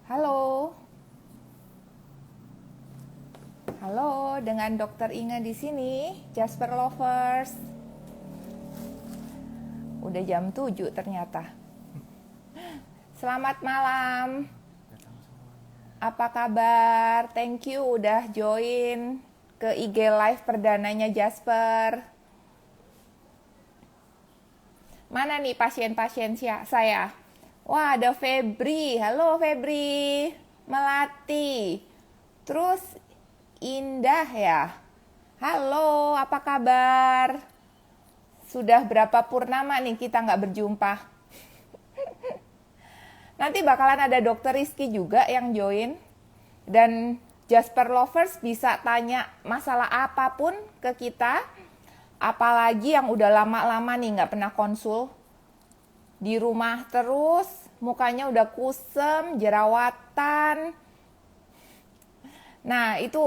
Halo. Halo, dengan Dokter Inga di sini, Jasper Lovers. Udah jam 7 ternyata. Selamat malam. Apa kabar? Thank you udah join ke IG Live perdananya Jasper. Mana nih pasien-pasien saya? Wah, ada Febri. Halo Febri. Melati. Terus Indah ya. Halo, apa kabar? Sudah berapa purnama nih kita nggak berjumpa? Nanti bakalan ada Dokter Rizky juga yang join. Dan Jasper Lovers bisa tanya masalah apapun ke kita. Apalagi yang udah lama-lama nih nggak pernah konsul. Di rumah terus, mukanya udah kusem, jerawatan. Nah, itu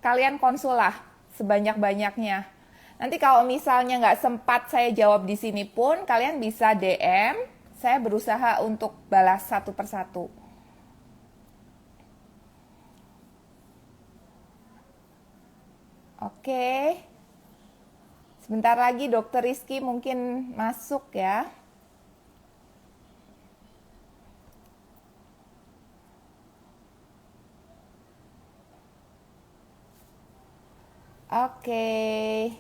kalian konsul lah sebanyak-banyaknya. Nanti kalau misalnya nggak sempat saya jawab di sini pun, kalian bisa DM. Saya berusaha untuk balas satu persatu. Oke. Sebentar lagi Dokter Rizky mungkin masuk ya. Oke.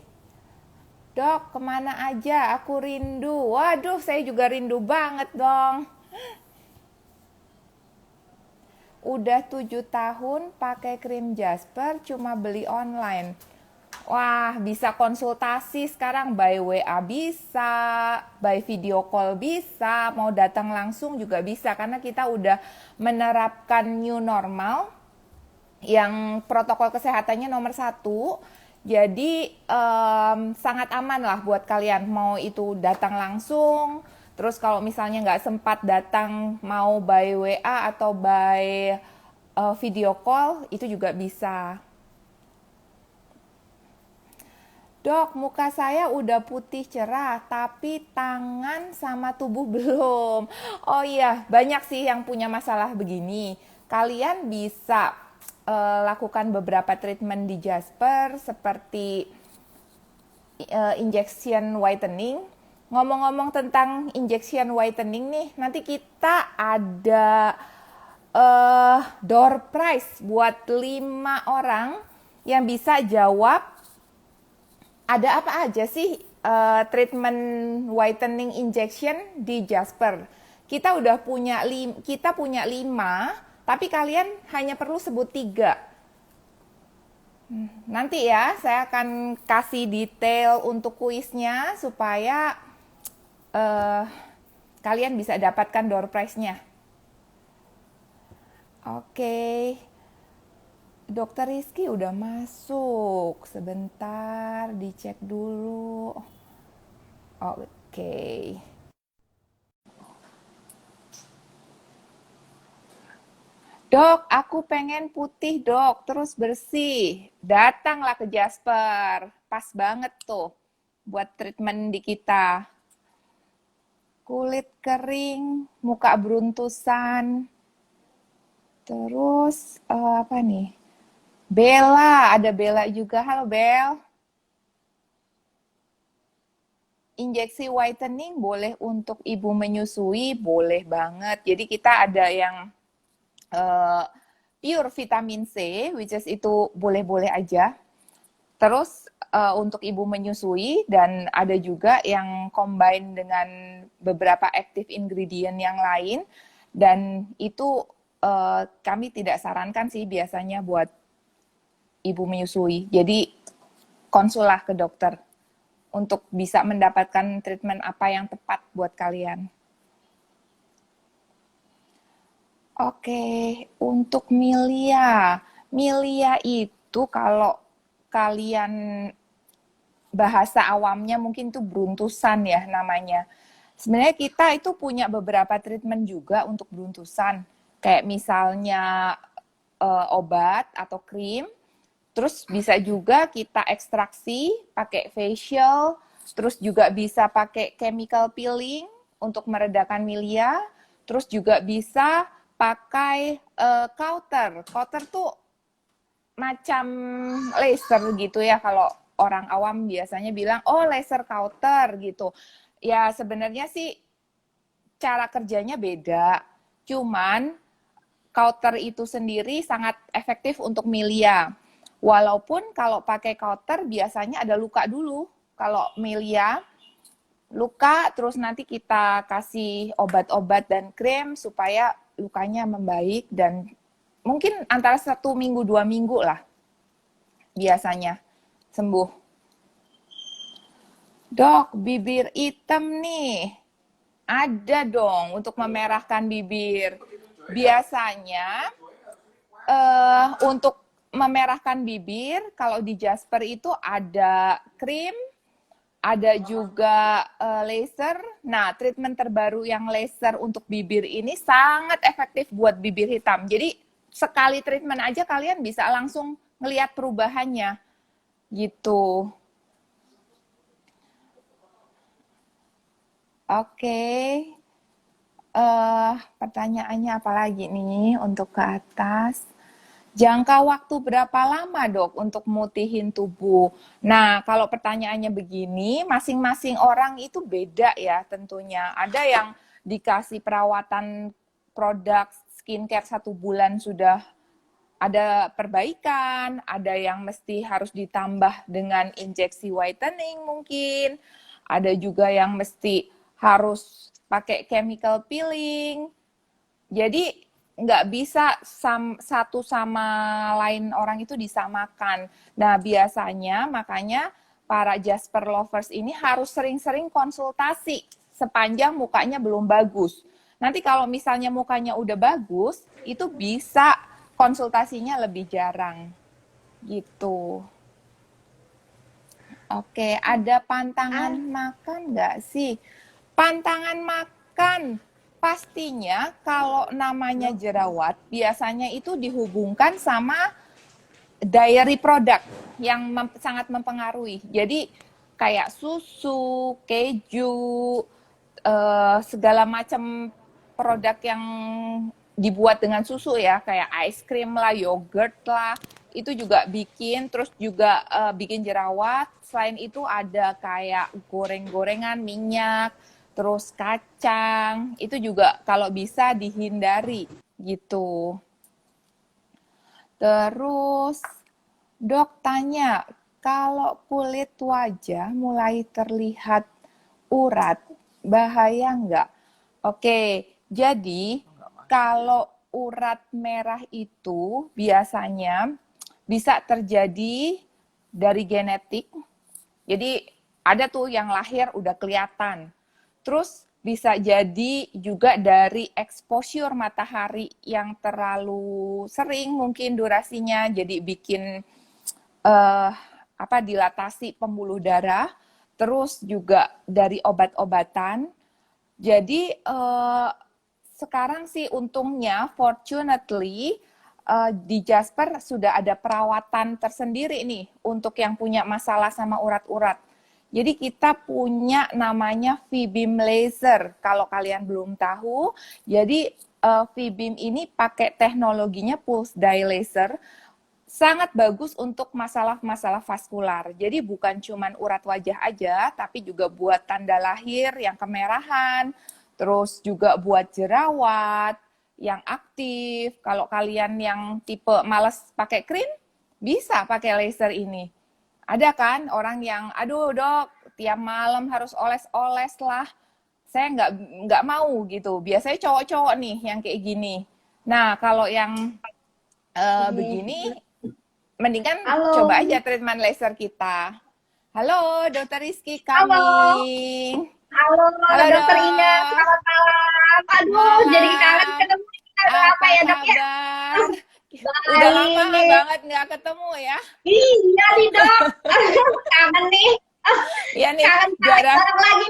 Dok, kemana aja? Aku rindu. Waduh, saya juga rindu banget dong. Udah 7 tahun pakai krim Jasper, cuma beli online. Wah, bisa konsultasi sekarang by WA bisa, by video call bisa, mau datang langsung juga bisa. Karena kita udah menerapkan new normal yang protokol kesehatannya nomor 1. Jadi sangat aman lah buat kalian, mau itu datang langsung, terus kalau misalnya nggak sempat datang mau by WA atau by video call, itu juga bisa. Dok, muka saya udah putih cerah, tapi tangan sama tubuh belum. Oh iya, banyak sih yang punya masalah begini. Kalian bisa lakukan beberapa treatment di Jasper seperti injection whitening. Ngomong-ngomong tentang injection whitening nih, nanti kita ada door prize buat 5 orang yang bisa jawab ada apa aja sih treatment whitening injection di Jasper. Kita punya 5, tapi kalian hanya perlu sebut 3. Nanti ya, saya akan kasih detail untuk kuisnya supaya kalian bisa dapatkan door prize-nya. Oke. Dokter Rizky udah masuk. Sebentar, dicek dulu. Oke. Dok, aku pengen putih dok, terus bersih. Datanglah ke Jasper. Pas banget tuh buat treatment di kita. Kulit kering, muka beruntusan. Terus apa nih? Bella, ada Bella juga. Halo Bel. Injeksi whitening boleh untuk ibu menyusui, boleh banget. Jadi kita ada yang pure vitamin C, which is itu boleh-boleh aja. Terus untuk ibu menyusui, dan ada juga yang combine dengan beberapa active ingredient yang lain, dan itu kami tidak sarankan sih biasanya buat ibu menyusui. Jadi konsullah ke dokter untuk bisa mendapatkan treatment apa yang tepat buat kalian. Oke, untuk milia. Milia itu kalau kalian bahasa awamnya mungkin itu beruntusan ya namanya. Sebenarnya kita itu punya beberapa treatment juga untuk beruntusan. Kayak misalnya obat atau krim. Terus bisa juga kita ekstraksi pakai facial terus juga bisa pakai chemical peeling untuk meredakan milia, terus juga bisa pakai cauter. Cauter tuh macam laser gitu ya, kalau orang awam biasanya bilang, oh laser cauter gitu. Ya sebenarnya sih cara kerjanya beda, cuman cauter itu sendiri sangat efektif untuk milia. Walaupun kalau pakai cauter biasanya ada luka dulu. Kalau milia, luka, terus nanti kita kasih obat-obat dan krim supaya lukanya membaik, dan mungkin antara 1 minggu 2 minggu lah biasanya sembuh. Dok, bibir hitam nih. Ada dong untuk memerahkan bibir. Biasanya untuk memerahkan bibir, kalau di Jasper itu ada krim, ada juga laser. Nah, treatment terbaru yang laser untuk bibir ini sangat efektif buat bibir hitam. Jadi sekali treatment aja kalian bisa langsung ngelihat perubahannya gitu. Oke. Pertanyaannya apa lagi nih untuk ke atas? Jangka waktu berapa lama, Dok, untuk mutihin tubuh? Nah, kalau pertanyaannya begini, masing-masing orang itu beda ya tentunya. Ada yang dikasih perawatan produk skincare 1 bulan sudah ada perbaikan, ada yang mesti harus ditambah dengan injeksi whitening mungkin, ada juga yang mesti harus pakai chemical peeling. Jadi nggak bisa satu sama lain orang itu disamakan. Nah, biasanya makanya para Jasper lovers ini harus sering-sering konsultasi sepanjang mukanya belum bagus. Nanti kalau misalnya mukanya udah bagus, itu bisa konsultasinya lebih jarang. Gitu. Oke, ada pantangan makan nggak sih? Pantangan makan, pastinya kalau namanya jerawat, biasanya itu dihubungkan sama dairy product yang sangat mempengaruhi. Jadi kayak susu, keju, segala macam produk yang dibuat dengan susu ya, kayak ice cream lah, yogurt lah, itu juga bikin, terus juga bikin jerawat. Selain itu ada kayak goreng-gorengan, minyak, terus kacang, itu juga kalau bisa dihindari gitu. Terus Dok tanya, kalau kulit wajah mulai terlihat urat, bahaya nggak? Oke, jadi kalau urat merah itu biasanya bisa terjadi dari genetik. Jadi ada tuh yang lahir udah kelihatan. Terus bisa jadi juga dari exposure matahari yang terlalu sering mungkin durasinya, jadi bikin dilatasi pembuluh darah. Terus juga dari obat-obatan. Jadi sekarang sih untungnya, fortunately, di Jasper sudah ada perawatan tersendiri nih untuk yang punya masalah sama urat-urat. Jadi kita punya namanya V-beam laser. Kalau kalian belum tahu, jadi V-beam ini pakai teknologinya pulse dye laser. Sangat bagus untuk masalah-masalah vaskular. Jadi bukan cuma urat wajah aja, tapi juga buat tanda lahir yang kemerahan, terus juga buat jerawat yang aktif. Kalau kalian yang tipe males pakai krim, bisa pakai laser ini. Ada kan orang yang, aduh dok, tiap malam harus oles-oles lah. Saya nggak mau gitu. Biasanya cowok-cowok nih yang kayak gini. Nah, kalau yang begini, mendingan coba aja treatment laser kita. Halo, Dokter Rizky coming. Halo, Dokter Ina, selamat malam. Aduh, Malam. jadi kangen ketemu. Apa ya, Dok ya? kabar? Udah lama banget nggak ketemu ya? Iya nih, Dok. Kangen nih. Iya nih, Kangen gara bareng lagi.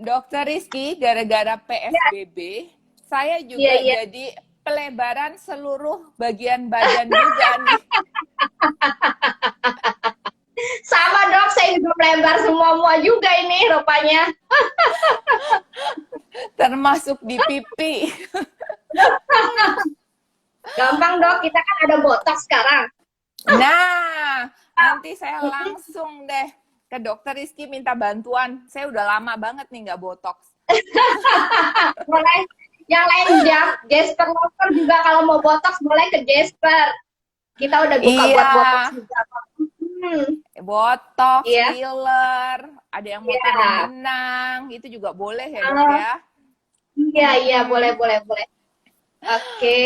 Dokter Rizky, gara-gara PSBB, saya juga jadi pelebaran seluruh bagian badan juga nih. Sama, Dok, saya juga lebar semua juga ini rupanya. Termasuk di pipi. Gampang dok, kita kan ada botox sekarang. Nah, nanti saya langsung deh ke dokter Rizky minta bantuan. Saya udah lama banget nih nggak botox. Boleh yang lain Jasper Lover juga kalau mau botox boleh ke Jasper. Kita udah buka buat botox Iya, juga. Hmm, botox, iya, filler, ada yang mau tarik iya. benang, itu juga boleh ya dok Ah, ya. iya, iya, boleh, Mm-mm. boleh, boleh. Oke.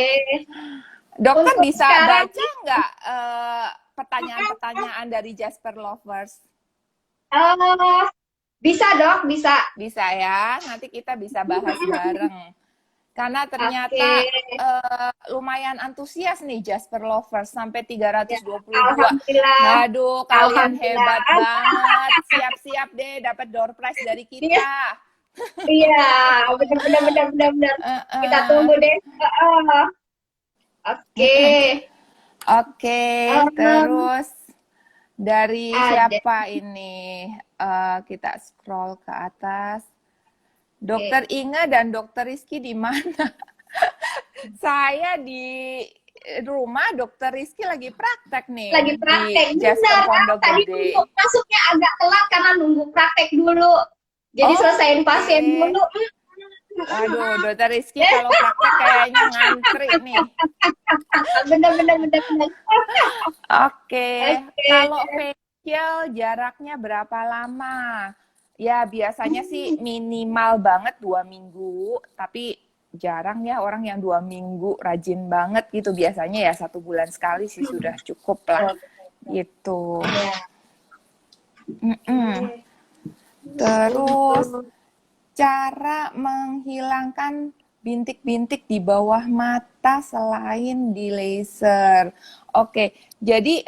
Dokter Untuk bisa sekarang baca nggak pertanyaan-pertanyaan dari Jasper Lovers? eh bisa dok, bisa. Bisa ya, nanti kita bisa bahas bareng. Karena Oke. ternyata lumayan antusias nih Jasper Lovers, sampai Ya, 322. alhamdulillah. Aduh, kalian hebat Alhamdulillah. banget. Siap-siap deh dapat door prize dari Iya, kita. iya, benar benar benar benar benar. Kita Uh-uh. tunggu deh. Oke. Mm-mm. Oke, Um, terus dari ada. siapa ini? Kita scroll ke atas. Dokter Oke. Inge dan Dokter Rizky di mana? Saya di rumah, Dokter Rizky lagi praktek nih Lagi di praktek. Jasper Benar, ah, Pondok tadi Gede. nunggu masuknya agak telat karena nunggu praktek dulu. Jadi selesaiin Oke. pasien dulu. Waduh, Dokter Rizky kalau praktek kayaknya ngantri nih. Benar benar benar benar. Oke, Oke. kalau facial jaraknya berapa lama? Ya biasanya sih minimal banget 2 minggu, tapi jarang ya orang yang 2 minggu rajin banget gitu. Biasanya ya 1 bulan sekali sih sudah cukup lah gitu. Ya. Mm-mm. Terus cara menghilangkan bintik-bintik di bawah mata selain di laser. Oke, jadi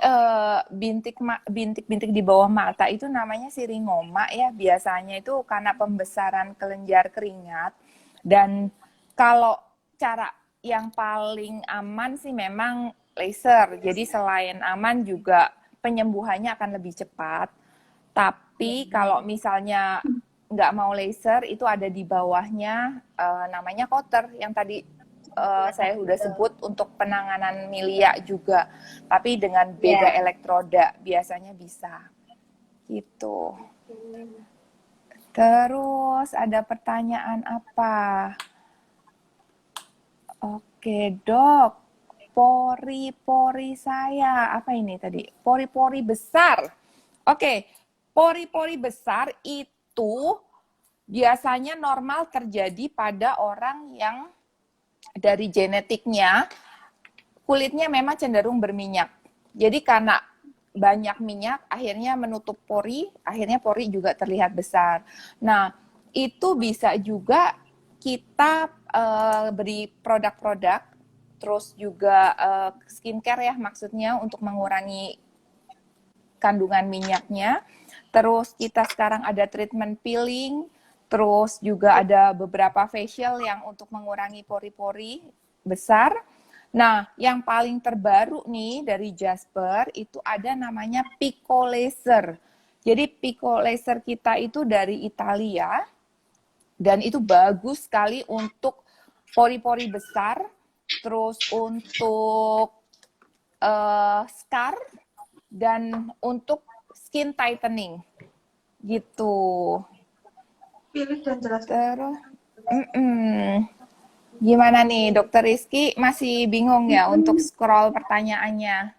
bintik-bintik di bawah mata itu namanya siringoma ya. Biasanya itu karena pembesaran kelenjar keringat. Dan kalau cara yang paling aman sih memang laser. Jadi selain aman juga penyembuhannya akan lebih cepat. Tapi kalau misalnya nggak mau laser, itu ada di bawahnya namanya cotter yang tadi saya udah sebut untuk penanganan milia juga. Tapi dengan beda Ya. elektroda biasanya bisa gitu. Terus ada pertanyaan apa? Oke dok, pori-pori saya, apa ini tadi? Pori-pori besar. Oke, pori-pori besar itu biasanya normal terjadi pada orang yang dari genetiknya kulitnya memang cenderung berminyak. Jadi karena banyak minyak akhirnya menutup pori, akhirnya pori juga terlihat besar. Nah, itu bisa juga kita beri produk-produk, terus juga skincare ya maksudnya untuk mengurangi kandungan minyaknya. Terus kita sekarang ada treatment peeling, terus juga ada beberapa facial yang untuk mengurangi pori-pori besar. Nah, yang paling terbaru nih dari Jasper itu ada namanya Pico Laser. Jadi Pico Laser kita itu dari Italia dan itu bagus sekali untuk pori-pori besar, terus untuk scar dan untuk skin tightening gitu. Pilih dan jelaskan. Terus, gimana nih, Dokter Rizky masih bingung ya untuk scroll pertanyaannya?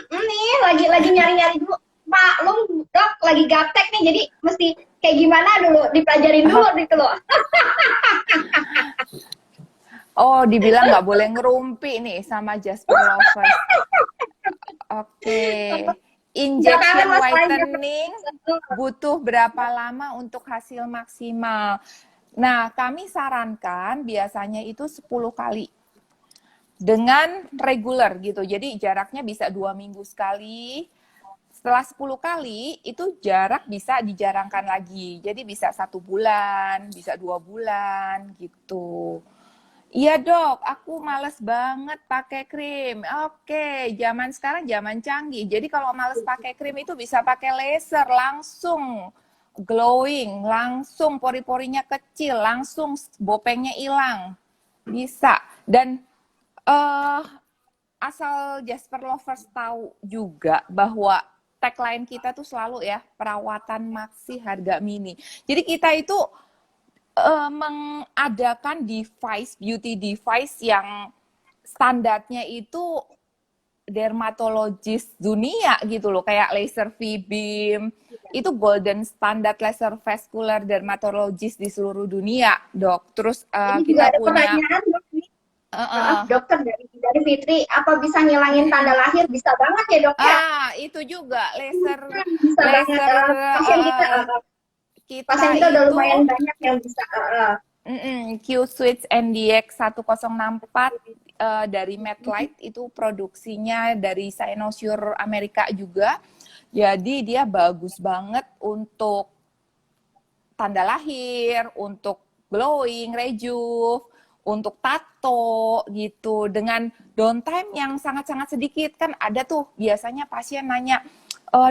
Nih lagi nyari-nyari dulu. Maklum dok, lagi gaptek nih, jadi mesti kayak gimana dulu, dipelajarin dulu gitu loh. Oh, dibilang nggak boleh ngerumpi nih sama Jasper Lovers. Oke, Belakangan injection masalahnya. whitening butuh berapa lama untuk hasil maksimal? Nah, kami sarankan biasanya itu 10 kali dengan regular gitu. Jadi jaraknya bisa 2 minggu sekali. Setelah 10 kali itu jarak bisa dijarangkan lagi. Jadi bisa 1 bulan, bisa 2 bulan gitu. Iya dok, aku males banget pakai krim. Oke, zaman sekarang zaman canggih. Jadi kalau males pakai krim itu bisa pakai laser, langsung glowing, langsung pori-porinya kecil, langsung bopengnya hilang. Bisa. Dan eh asal Jasper Lovers tahu juga bahwa tagline kita tuh selalu ya, perawatan maksi harga mini. Jadi kita itu mengadakan device, beauty device yang standarnya itu dermatologis dunia gitu loh, kayak laser V-beam, itu golden standard laser vascular dermatologis di seluruh dunia, dok. Terus Ini juga kita ada punya, pertanyaan, Dok. uh, Dokter dari Fitri, apa bisa ngilangin tanda lahir? Bisa banget ya, Dok ya? itu juga laser, Bisa banget. laser Pasien kita kita udah itu lumayan banyak yang bisa. Q-Switch NDX 1064 dari MedLight itu produksinya dari Cynosure Amerika juga. Jadi dia bagus banget untuk tanda lahir, untuk glowing, rejuve, untuk tato gitu dengan downtime yang sangat-sangat sedikit. Kan ada tuh biasanya pasien nanya,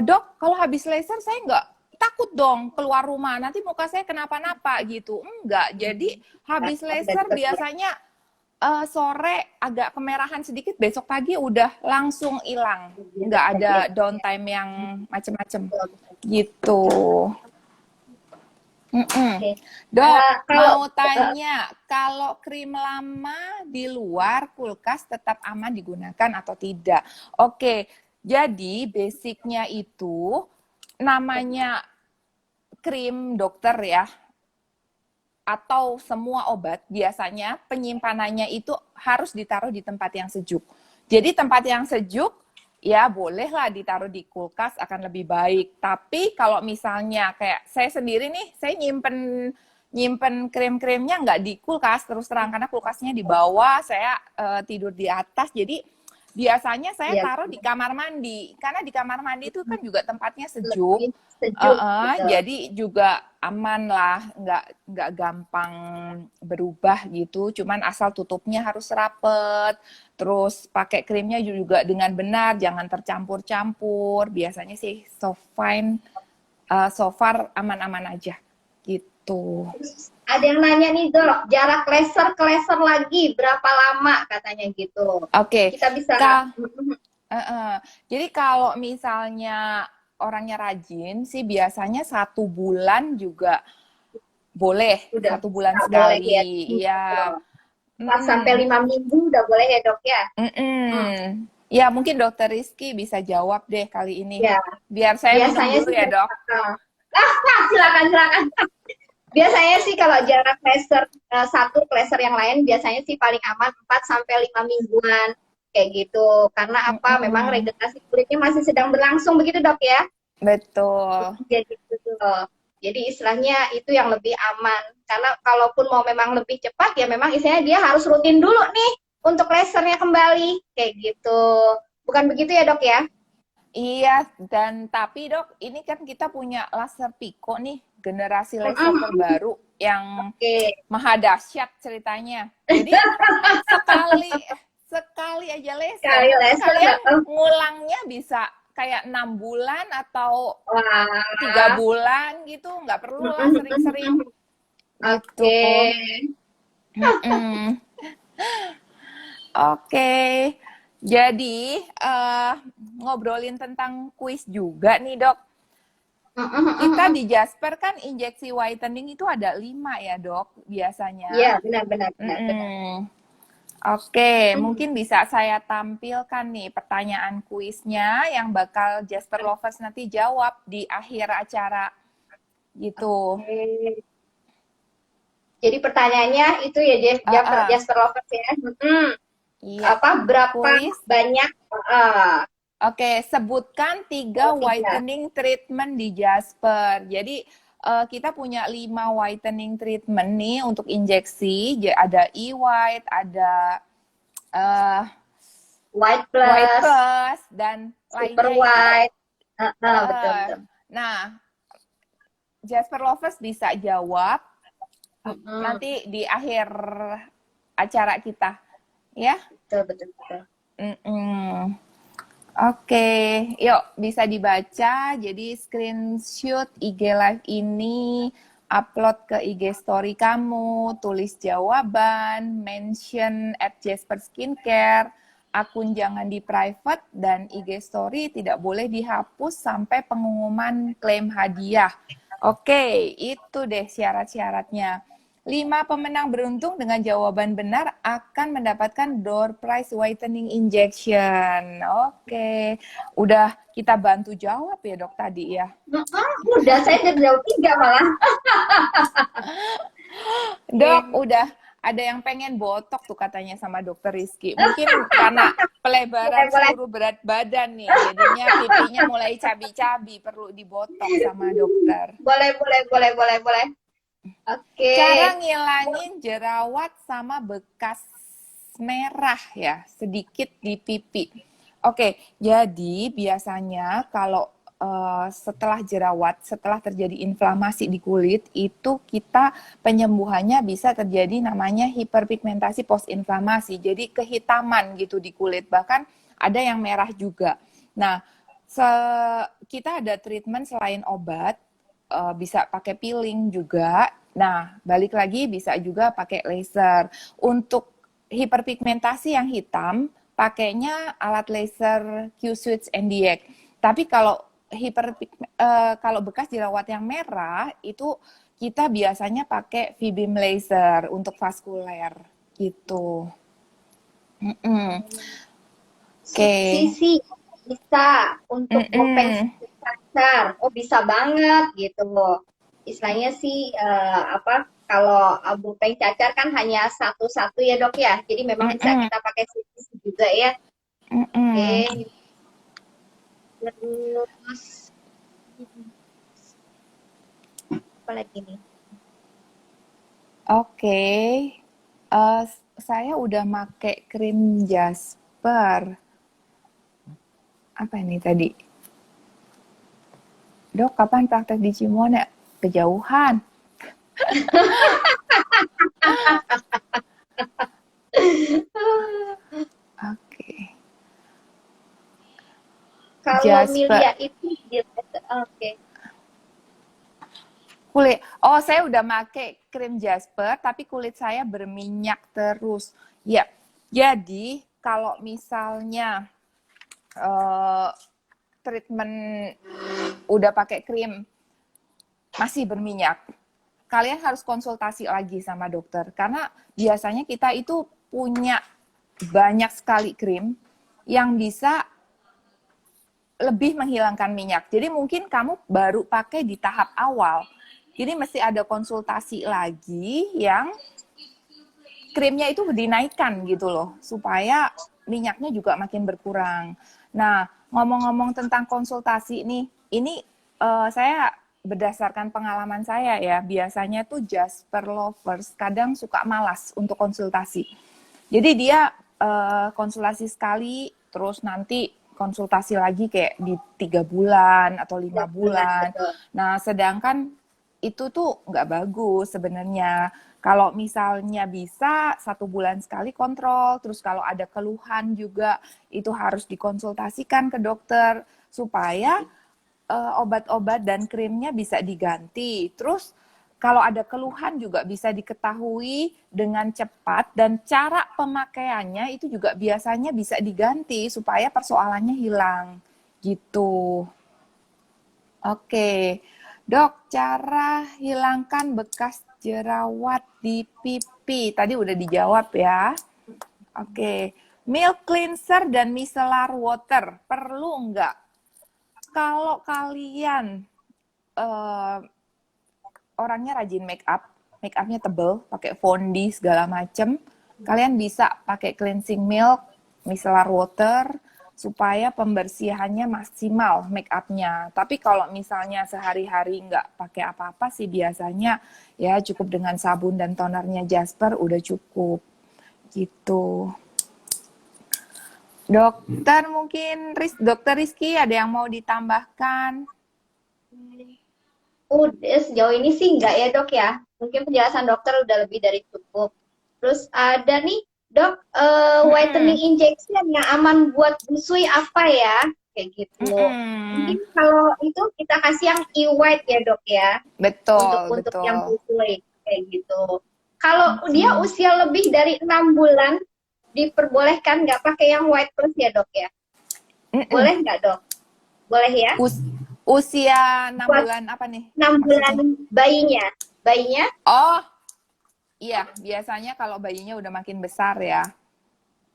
dok kalau habis laser saya nggak takut dong keluar rumah, nanti muka saya kenapa-napa gitu. Enggak, jadi habis laser biasanya sore agak kemerahan sedikit, besok pagi udah langsung hilang. Nggak ada downtime yang macem-macem gitu. Oke. Dok, Kalau mau tanya, kalau krim lama di luar kulkas tetap aman digunakan atau tidak? Oke, jadi basicnya itu namanya krim dokter ya, atau semua obat biasanya penyimpanannya itu harus ditaruh di tempat yang sejuk. Jadi tempat yang sejuk ya bolehlah ditaruh di kulkas akan lebih baik. Tapi kalau misalnya kayak saya sendiri nih, saya nyimpen nyimpen krim-krimnya nggak di kulkas terus terang karena kulkasnya di bawah, saya tidur di atas. Jadi biasanya saya ya, taruh di kamar mandi karena di kamar mandi itu kan juga tempatnya sejuk. lebih sejuk gitu. Jadi juga aman lah, nggak gampang berubah gitu. Cuman asal tutupnya harus rapet, terus pakai krimnya juga dengan benar, jangan tercampur-campur. Biasanya sih so fine, so far aman-aman aja gitu. Ada yang nanya nih, Dok, jarak laser ke laser lagi berapa lama katanya gitu. Oke, Kita bisa Kak. Jadi kalau misalnya orangnya rajin sih biasanya 1 bulan juga boleh, udah 1 bulan boleh ya. sekali. Iya. 4 sampai Mm-mm. 5 minggu udah boleh ya, Dok ya. Hmm. Mm-mm. Ya mungkin dokter Rizky bisa jawab deh kali ini. Ya, Biar saya minum biasanya dulu sih ya dok. silakan silakan. Biasanya sih kalau jarak laser satu ke laser yang lain biasanya sih paling aman 4 sampai 5 mingguan kayak gitu. Karena apa? Memang Mm-mm. regenerasi kulitnya masih sedang berlangsung begitu, Dok ya. Betul. Jadi gitu loh. Jadi istilahnya itu yang lebih aman. Karena kalaupun mau memang lebih cepat ya memang istilahnya dia harus rutin dulu nih untuk lasernya kembali kayak gitu. Bukan begitu ya, Dok ya? Iya, dan tapi dok, ini kan kita punya laser Pico nih, generasi laser Mm-mm. terbaru yang Oke. maha dahsyat ceritanya. Jadi sekali sekali aja laser, Sekali mungkin laser, kalian ngulangnya bisa kayak 6 bulan atau tiga wah. bulan gitu, nggak perlu lah sering-sering Mm-mm. gitu. Oke. Mm-mm. Oke, jadi ngobrolin tentang kuis juga nih dok. Kita Mm-mm. di Jasper kan injeksi whitening itu ada 5 ya dok Iya, biasanya. benar benar benar benar. Mm-mm. Oke, mungkin bisa saya tampilkan nih pertanyaan kuisnya yang bakal Jasper Lovers nanti jawab di akhir acara gitu. Oke. Jadi pertanyaannya itu ya Jasper Uh-uh. Jasper Lovers ya. Iya, Apa berapa kuis. banyak Oke, sebutkan 3 oh, tiga. whitening treatment di Jasper. Jadi kita punya 5 whitening treatment nih untuk injeksi. Ada E-White, ada uh, White White plus, Plus, dan super lainnya itu. white. Betul Uh, betul. nah, Jasper Lovers bisa jawab Mm-mm. nanti di akhir acara kita, ya. Betul, betul, betul. Mm-mm. Oke, yuk bisa dibaca. Jadi screenshot IG Live ini, upload ke IG Story kamu, tulis jawaban, mention @Jasper Skincare, akun jangan di private, dan IG Story tidak boleh dihapus sampai pengumuman klaim hadiah. Oke, itu deh syarat-syaratnya. 5 pemenang beruntung dengan jawaban benar akan mendapatkan door prize whitening injection. Oke, udah kita bantu jawab ya dok tadi ya. Udah, saya jadi jauh 3 malah. Dok, udah ada yang pengen botok tuh katanya sama dokter Rizky. Mungkin karena Boleh, pelebaran boleh. seluruh berat badan nih, jadinya pipinya mulai cabi-cabi, perlu dibotok sama dokter. Boleh, boleh, boleh, boleh, boleh. Oke. Cara ngilangin jerawat sama bekas merah ya, sedikit di pipi. Oke, jadi biasanya kalau setelah jerawat, setelah terjadi inflamasi di kulit, itu kita penyembuhannya bisa terjadi namanya hiperpigmentasi postinflamasi. Jadi kehitaman gitu di kulit, bahkan ada yang merah juga. Nah, kita ada treatment selain obat, bisa pakai peeling juga. Nah, balik lagi bisa juga pakai laser. Untuk hiperpigmentasi yang hitam, pakainya alat laser Q-Switch NDX. Tapi kalau kalau bekas jerawat yang merah itu kita biasanya pakai V-beam laser untuk vaskuler gitu. Oke. Sisi bisa untuk Mm-mm. cacar. Oh, bisa banget gitu loh. Istilahnya sih apa kalau bopeng cacar kan hanya satu-satu ya, Dok ya. Jadi memang bisa Mm-mm. kita pakai sisi juga ya. Mm-mm. Oke. Terus apa lagi nih? Oke, saya udah make krim Jasper. Apa ini tadi? Dok, kapan praktek di Cimone? Kejauhan. Oke, Kalau Jasper. Milia itu oke. Kulit. Oh, saya udah make krim Jasper, tapi kulit saya berminyak terus. Ya, jadi kalau misalnya eh, treatment udah pakai krim masih berminyak, kalian harus konsultasi lagi sama dokter. Karena biasanya kita itu punya banyak sekali krim yang bisa lebih menghilangkan minyak. Jadi mungkin kamu baru pakai di tahap awal. Jadi mesti ada konsultasi lagi yang krimnya itu dinaikkan gitu loh, supaya minyaknya juga makin berkurang. Nah, ngomong-ngomong tentang konsultasi nih, ini saya berdasarkan pengalaman saya ya, biasanya tuh Jasper lovers kadang suka malas untuk konsultasi. Jadi dia konsultasi sekali, terus nanti konsultasi lagi kayak di 3 bulan atau 5 bulan. Betul. Nah, sedangkan itu tuh nggak bagus sebenarnya. Kalau misalnya bisa 1 bulan sekali kontrol, terus kalau ada keluhan juga itu harus dikonsultasikan ke dokter supaya obat-obat dan krimnya bisa diganti. Terus kalau ada keluhan juga bisa diketahui dengan cepat dan cara pemakaiannya itu juga biasanya bisa diganti supaya persoalannya hilang gitu. Oke, dok, cara hilangkan bekas jerawat di pipi tadi udah dijawab ya. Oke, milk cleanser dan micellar water perlu nggak? Kalau kalian eh, orangnya rajin make upnya tebel, pakai fondi segala macem, kalian bisa pakai cleansing milk, micellar water, supaya pembersihannya maksimal make upnya. Tapi kalau misalnya sehari-hari nggak pakai apa-apa sih biasanya ya cukup dengan sabun dan tonernya Jasper udah cukup gitu. Dokter mungkin, Dokter Rizky ada yang mau ditambahkan? Udah sejauh ini sih enggak ya, Dok ya. Mungkin penjelasan dokter udah lebih dari cukup. Terus ada nih, Dok, whitening Mm-mm. injection yang aman buat busui apa ya? Kayak gitu. Mungkin Mm-mm. kalau itu kita kasih yang e-white ya, Dok ya, untuk Betul, yang betul. busui kayak gitu. Kalau dia Mm-mm. usia lebih dari 6 bulan, diperbolehkan nggak pakai yang white plus ya, Dok ya? Mm-mm. Boleh nggak, Dok? Boleh ya? Us- Usia 6 Buat bulan apa nih 6 bulan maksudnya? bayinya. Bayinya Oh, iya, biasanya kalau bayinya udah makin besar ya.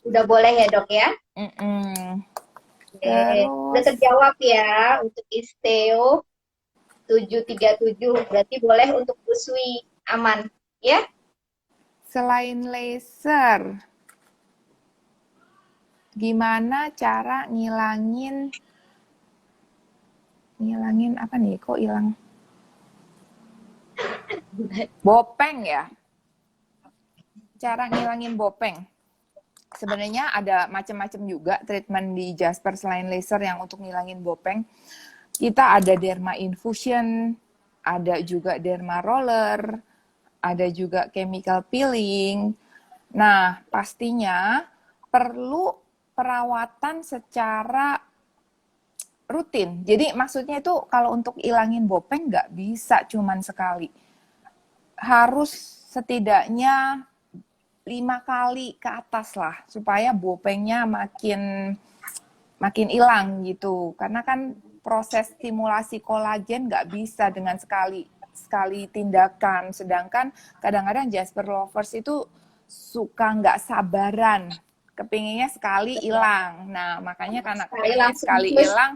udah boleh ya, Dok ya? Mm-mm. Oke, udah Terus, terjawab ya untuk isteo 737 berarti boleh untuk busui aman ya. selain laser, gimana cara ngilangin apa nih? Kok hilang? Bopeng ya? Cara ngilangin bopeng. Sebenarnya ada macam-macam juga treatment di Jasper selain laser yang untuk ngilangin bopeng. Kita ada derma infusion, ada juga derma roller, ada juga chemical peeling. Nah, pastinya perlu perawatan secara rutin. Jadi maksudnya itu kalau untuk ilangin bopeng nggak bisa cuman sekali. Harus setidaknya 5 kali ke atas lah supaya bopengnya makin makin hilang gitu. Karena kan proses stimulasi kolagen nggak bisa dengan sekali sekali tindakan. Sedangkan kadang-kadang Jasper lovers itu suka nggak sabaran, kepinginnya sekali hilang. Nah makanya karena Sekali kepinginnya langsung sekali plus. hilang,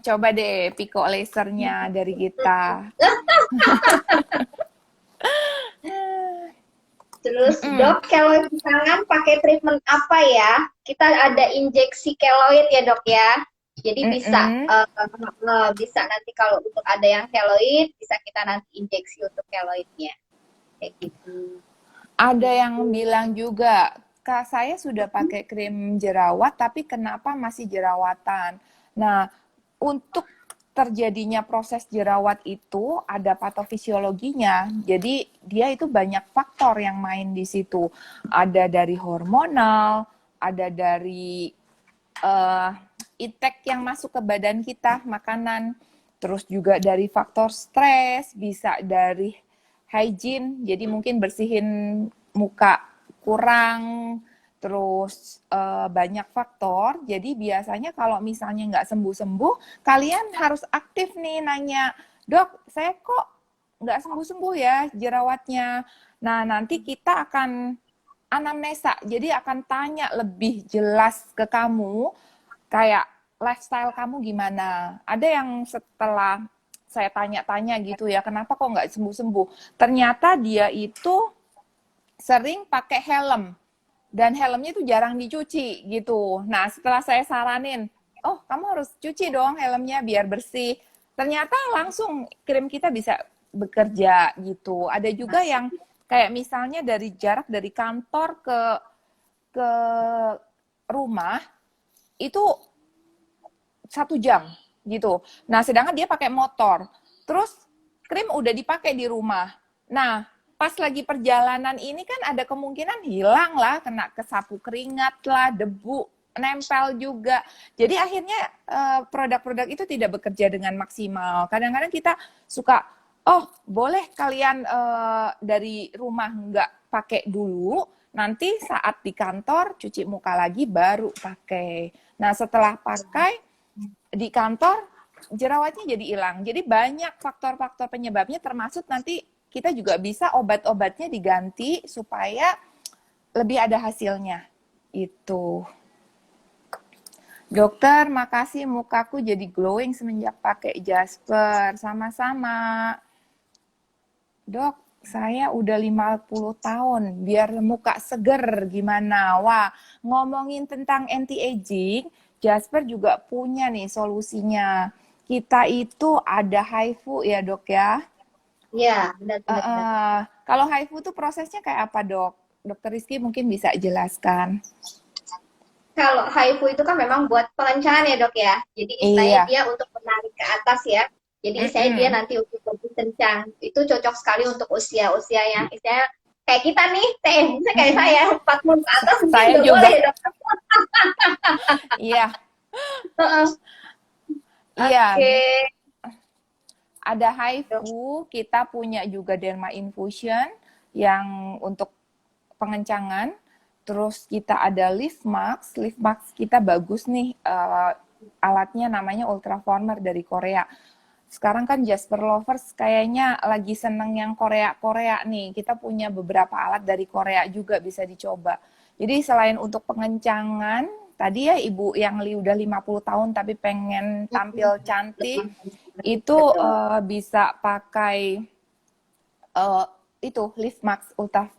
coba deh Pico lasernya dari kita. Terus Mm-mm. dok, keloid di tangan pakai treatment apa ya? Kita ada injeksi keloid ya dok ya. Jadi bisa Mm-mm. bisa nanti kalau untuk ada yang keloid bisa kita nanti injeksi untuk keloidnya kayak gitu. Ada yang bilang juga, Kak saya sudah pakai krim jerawat, tapi kenapa masih jerawatan? Nah, untuk terjadinya proses jerawat itu ada patofisiologinya. Jadi dia itu banyak faktor yang main di situ. Ada dari hormonal, ada dari uh, intek yang masuk ke badan kita, makanan. Terus juga dari faktor stres, bisa dari hygiene, jadi mungkin bersihin muka kurang, terus banyak faktor. Jadi biasanya kalau misalnya nggak sembuh-sembuh, kalian harus aktif nih nanya, dok, saya kok nggak sembuh-sembuh ya jerawatnya. Nah, nanti kita akan anamnesa, jadi akan tanya lebih jelas ke kamu, kayak lifestyle kamu gimana. Ada yang setelah saya tanya-tanya gitu ya, kenapa kok nggak sembuh-sembuh? Ternyata dia itu sering pakai helm dan helmnya itu jarang dicuci gitu. Nah setelah saya saranin, oh kamu harus cuci dong helmnya biar bersih. Ternyata langsung krim kita bisa bekerja gitu. Ada juga yang kayak misalnya dari jarak dari kantor ke rumah itu 1 jam gitu. Nah, sedangkan dia pakai motor. Terus krim udah dipakai di rumah. Nah, pas lagi perjalanan ini kan ada kemungkinan hilang lah, kena kesapu keringat lah, debu nempel juga. Jadi akhirnya produk-produk itu tidak bekerja dengan maksimal. Kadang-kadang kita suka, oh boleh kalian dari rumah nggak pakai dulu, nanti saat di kantor cuci muka lagi baru pakai. Nah setelah pakai di kantor jerawatnya jadi hilang. Jadi banyak faktor-faktor penyebabnya termasuk nanti kita juga bisa obat-obatnya diganti supaya lebih ada hasilnya. Itu. Dokter, makasih mukaku jadi glowing semenjak pakai Jasper. Sama-sama. Dok, saya udah 50 tahun, biar muka seger gimana? Wah, ngomongin tentang anti-aging, Jasper juga punya nih solusinya. Kita itu ada HIFU ya dok ya. Ya, benar benar benar. Kalau HIFU tuh prosesnya kayak apa dok? Dokter Rizky mungkin bisa jelaskan. Kalau HIFU itu kan memang buat pelencahan ya dok ya. Jadi istilahnya Iya. dia untuk menarik ke atas ya. Jadi istilahnya dia Mm-mm. nanti untuk lebih kencang. Itu cocok sekali untuk usia-usia yang istilahnya kayak kita nih, misalnya kayak saya 40 ke atas mungkin Saya nggak juga. boleh ya dokter. Iya, Heeh. iya. Oke, Ada dok. HIFU, kita punya juga derma infusion yang untuk pengencangan. Terus kita ada Liftmax. Liftmax kita bagus nih, alatnya namanya Ultraformer dari Korea. Sekarang kan Jasper Lovers kayaknya lagi seneng yang Korea-Korea nih. Kita punya beberapa alat dari Korea juga bisa dicoba. Jadi selain untuk pengencangan, tadi ya ibu yang udah 50 tahun tapi pengen tampil cantik, itu Betul. bisa pakai uh, itu Liftmax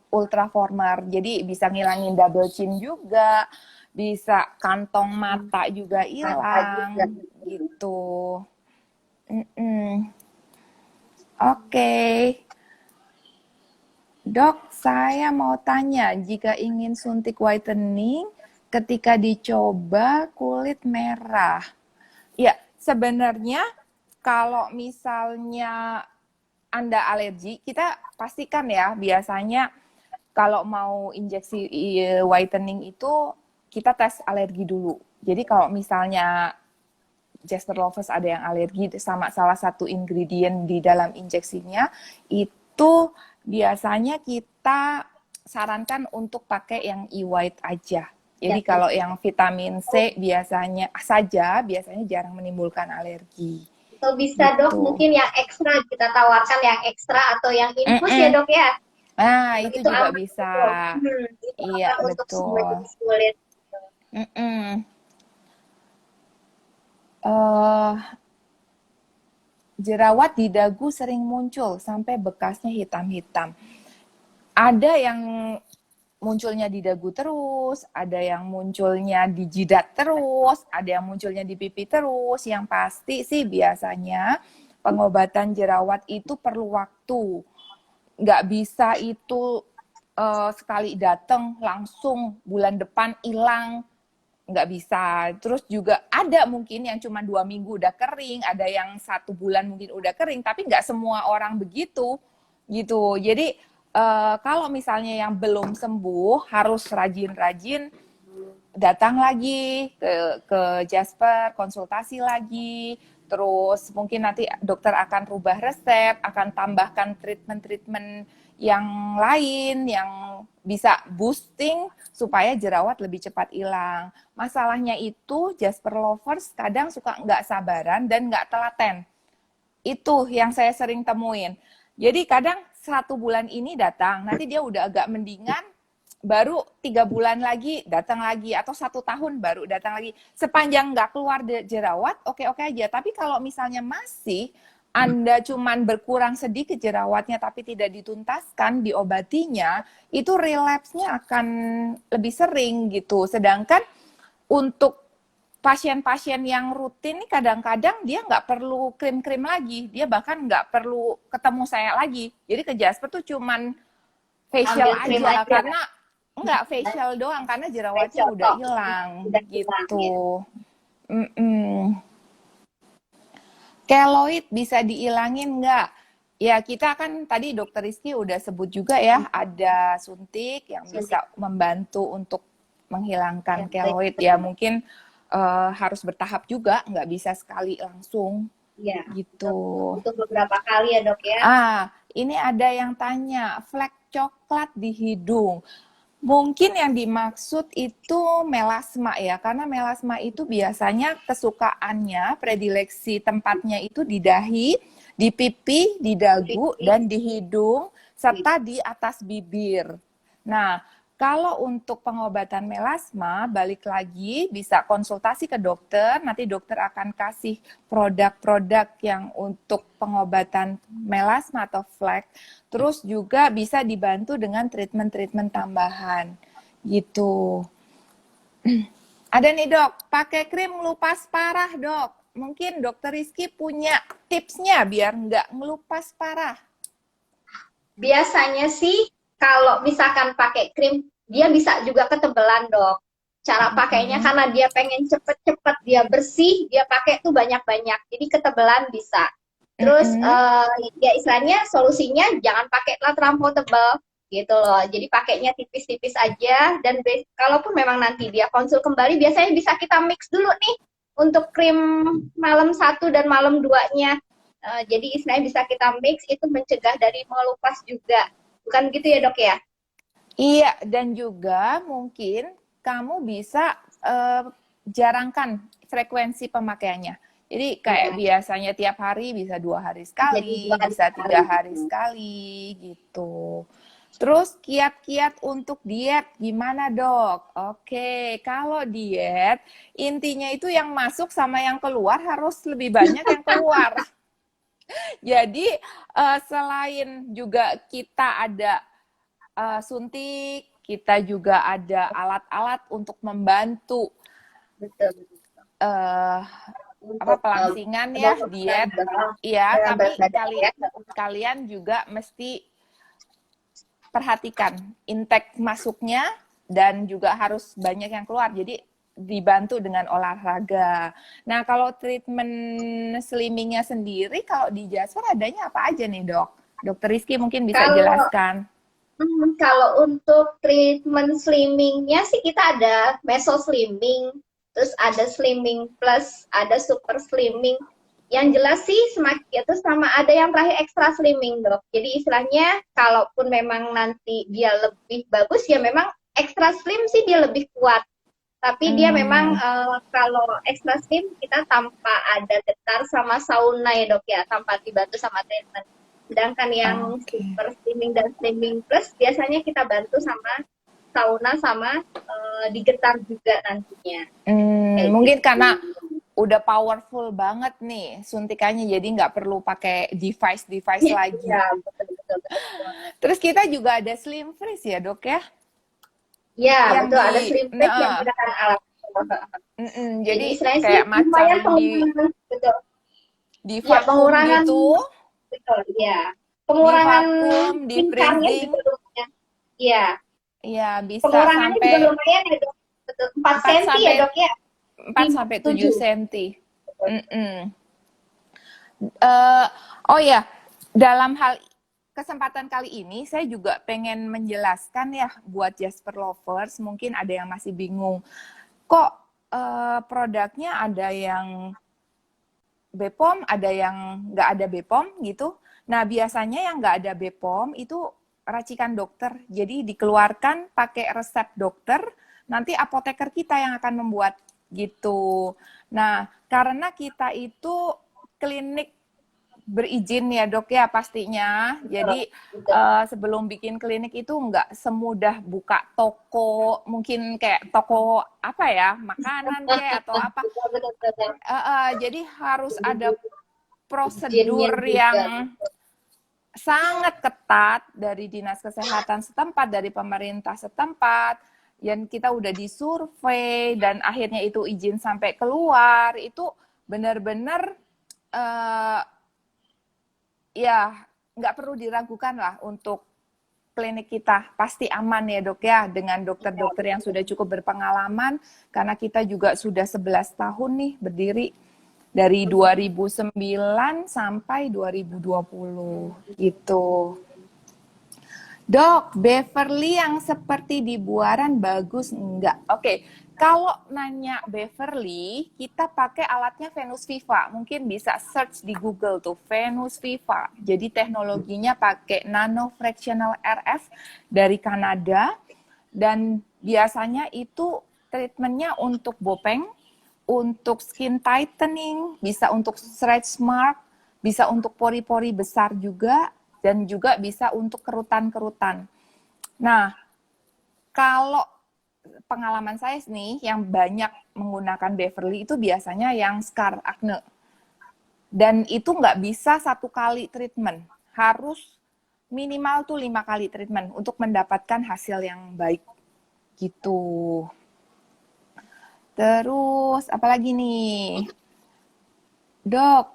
Ultraformer. Jadi bisa ngilangin double chin juga, bisa kantong mata juga Mata juga. hilang gitu. Mm-mm. Oke, Dok, saya mau tanya, jika ingin suntik whitening, ketika dicoba kulit merah. Ya, sebenarnya kalau misalnya Anda alergi, kita pastikan ya, biasanya kalau mau injeksi whitening itu kita tes alergi dulu. Jadi kalau misalnya Jasper Lovers ada yang alergi sama salah satu ingredient di dalam injeksinya, itu biasanya kita sarankan untuk pakai yang e-white aja. Ya, Jadi kalau yang vitamin C biasanya jarang menimbulkan alergi. atau bisa dok Gitu. mungkin yang ekstra kita tawarkan yang ekstra atau yang infus ya Mm-mm. dok ya. Nah, itu Itu juga aman bisa. betul. Itu Iya, aman untuk semua betul. jenis kulit. Mm-mm. Uh, Jerawat di dagu sering muncul sampai bekasnya hitam-hitam. Ada yang munculnya di dagu terus, ada yang munculnya di jidat terus, ada yang munculnya di pipi terus. Yang pasti sih biasanya pengobatan jerawat itu perlu waktu. Nggak bisa itu sekali datang langsung bulan depan hilang, nggak bisa. Terus juga ada mungkin yang cuma 2 minggu udah kering, ada yang 1 bulan mungkin udah kering, tapi nggak semua orang begitu gitu. Jadi kalau misalnya yang belum sembuh harus rajin-rajin datang lagi ke Jasper, konsultasi lagi. Terus mungkin nanti dokter akan rubah resep, akan tambahkan treatment-treatment yang lain yang bisa boosting supaya jerawat lebih cepat hilang. Masalahnya itu Jasper Lovers kadang suka nggak sabaran dan nggak telaten. Itu yang saya sering temuin. Jadi kadang 1 bulan ini datang, nanti dia udah agak mendingan, baru 3 bulan lagi datang lagi, atau 1 tahun baru datang lagi. Sepanjang nggak keluar jerawat, oke-oke aja. Tapi kalau misalnya masih Anda cuman berkurang sedikit jerawatnya tapi tidak dituntaskan, diobatinya, itu relapse-nya akan lebih sering gitu. Sedangkan untuk pasien-pasien yang rutin nih kadang-kadang dia nggak perlu krim-krim lagi, dia bahkan nggak perlu ketemu saya lagi. Jadi ke Jasper tuh cuman facial Ambil krim aja, aja. karena nggak facial doang karena jerawatnya Facial udah talk. hilang Udah hilangin. gitu. Mm-mm. Keloid bisa dihilangin nggak? Ya kita kan tadi Dokter Rizky udah sebut juga ya, ada suntik yang bisa membantu untuk menghilangkan keloid. Ya mungkin harus bertahap juga, nggak bisa sekali langsung Iya, gitu. untuk beberapa kali ya dok ya. Ini ada yang tanya, flek coklat di hidung. Mungkin yang dimaksud itu melasma ya, karena melasma itu biasanya kesukaannya, predileksi tempatnya itu di dahi, di pipi, di dagu, dan di hidung, serta di atas bibir. Nah, kalau untuk pengobatan melasma, balik lagi bisa konsultasi ke dokter, nanti dokter akan kasih produk-produk yang untuk pengobatan melasma atau flek. Terus juga bisa dibantu dengan treatment-treatment tambahan gitu. Ada nih dok, pakai krim ngelupas parah dok. Mungkin dokter Rizky punya tipsnya biar nggak ngelupas parah. Biasanya sih kalau misalkan pakai krim, dia bisa juga ketebelan dok. Cara pakainya karena dia pengen cepet-cepet dia bersih, dia pakai tuh banyak-banyak. Jadi ketebelan bisa. Terus ya istilahnya solusinya jangan pakai terlampau tebal. gitu loh. Jadi pakainya tipis-tipis aja dan kalaupun memang nanti dia konsul kembali biasanya bisa kita mix dulu nih untuk krim malam satu dan malam duanya. Jadi istilahnya bisa kita mix itu mencegah dari mengelupas juga. Bukan gitu ya, Dok ya? Iya, dan juga mungkin kamu bisa jarangkan frekuensi pemakaiannya. Jadi kayak Hmm. biasanya tiap hari bisa 2 hari Jadi dua sekali, hari bisa sekali 3 hari gitu. sekali gitu. Terus kiat-kiat untuk diet gimana dok? Oke, kalau diet intinya itu yang masuk sama yang keluar harus lebih banyak yang keluar. Jadi selain juga kita ada suntik, kita juga ada alat-alat untuk membantu Betul, betul. uh, apa Untuk pelangsingan ya penurunan diet, ya. berat Tapi badan ya. kalian juga mesti perhatikan intake masuknya dan juga harus banyak yang keluar. Jadi dibantu dengan olahraga. Nah, kalau treatment slimmingnya sendiri, kalau di Jasper adanya apa aja nih dok? Dokter Rizky mungkin bisa Kalau jelaskan. kalau untuk treatment slimmingnya sih kita ada meso slimming, terus ada slimming plus, ada super slimming. Yang jelas sih semakin itu sama ada yang terakhir extra slimming dok. Jadi istilahnya kalaupun memang nanti dia lebih bagus ya memang extra slim sih dia lebih kuat. Tapi dia memang Hmm, kalau extra slim kita tanpa ada getar sama sauna ya dok ya, tanpa dibantu sama treatment. Sedangkan yang oke. super slimming dan slimming plus biasanya kita bantu sama sauna sama digetar juga nantinya. Kayak Mungkin gitu. karena udah powerful banget nih suntikannya, jadi nggak perlu pakai device-device lagi. Iya, betul, betul, betul, betul. Terus kita juga ada Slim Freeze ya dok ya, Iya, yang betul. Ada di, slim fit yang nah, menggunakan alat. Jadi jadi istilahnya sih kayak lumayan macam pengurangan, betul. di Iya, vakum pengurangan, gitu, betul, iya. di Pengurangan vakum, di tingkahnya freezing, juga lumayan. Iya, ya bisa pengurangannya juga sampai lumayan ya dok. Betul, 4 4 cm ya sampai dok ya? 4 sampai 7 7. cm. Eh, oh ya, dalam hal kesempatan kali ini saya juga pengen menjelaskan ya buat Jasper lovers, mungkin ada yang masih bingung. Kok produknya ada yang BPOM, ada yang nggak ada BPOM gitu. Nah, biasanya yang nggak ada BPOM itu racikan dokter. Jadi dikeluarkan pakai resep dokter, nanti apoteker kita yang akan membuat gitu. Nah, karena kita itu klinik berizin ya dok ya pastinya. Jadi Betul. sebelum bikin klinik itu nggak semudah buka toko, mungkin kayak toko apa ya, makanan kayak atau apa. Betul, betul, betul. Jadi harus ada Izinnya prosedur juga. yang sangat ketat dari dinas kesehatan setempat, dari pemerintah setempat, dan kita udah disurvei dan akhirnya itu izin sampai keluar, itu benar-benar uh, ya nggak perlu diragukan lah untuk klinik kita pasti aman ya dok ya dengan Iya, dokter-dokter yang betul. sudah cukup berpengalaman karena kita juga sudah 11 tahun nih berdiri dari 2009 sampai 2020 gitu. Dok, Beverly yang seperti di Buaran bagus enggak? Oke, kalau nanya Beverly, kita pakai alatnya Venus Viva. Mungkin bisa search di Google tuh, Venus Viva. Jadi teknologinya pakai nano fractional RF dari Kanada. Dan biasanya itu treatmentnya untuk bopeng, untuk skin tightening, bisa untuk stretch mark, bisa untuk pori-pori besar juga, dan juga bisa untuk kerutan-kerutan. Nah, kalau pengalaman saya nih, yang banyak menggunakan Beverly itu biasanya yang scar acne. Dan itu nggak bisa 1 kali treatment. Harus minimal tuh 5 kali treatment untuk mendapatkan hasil yang baik. Gitu. Terus, apalagi nih? Dok,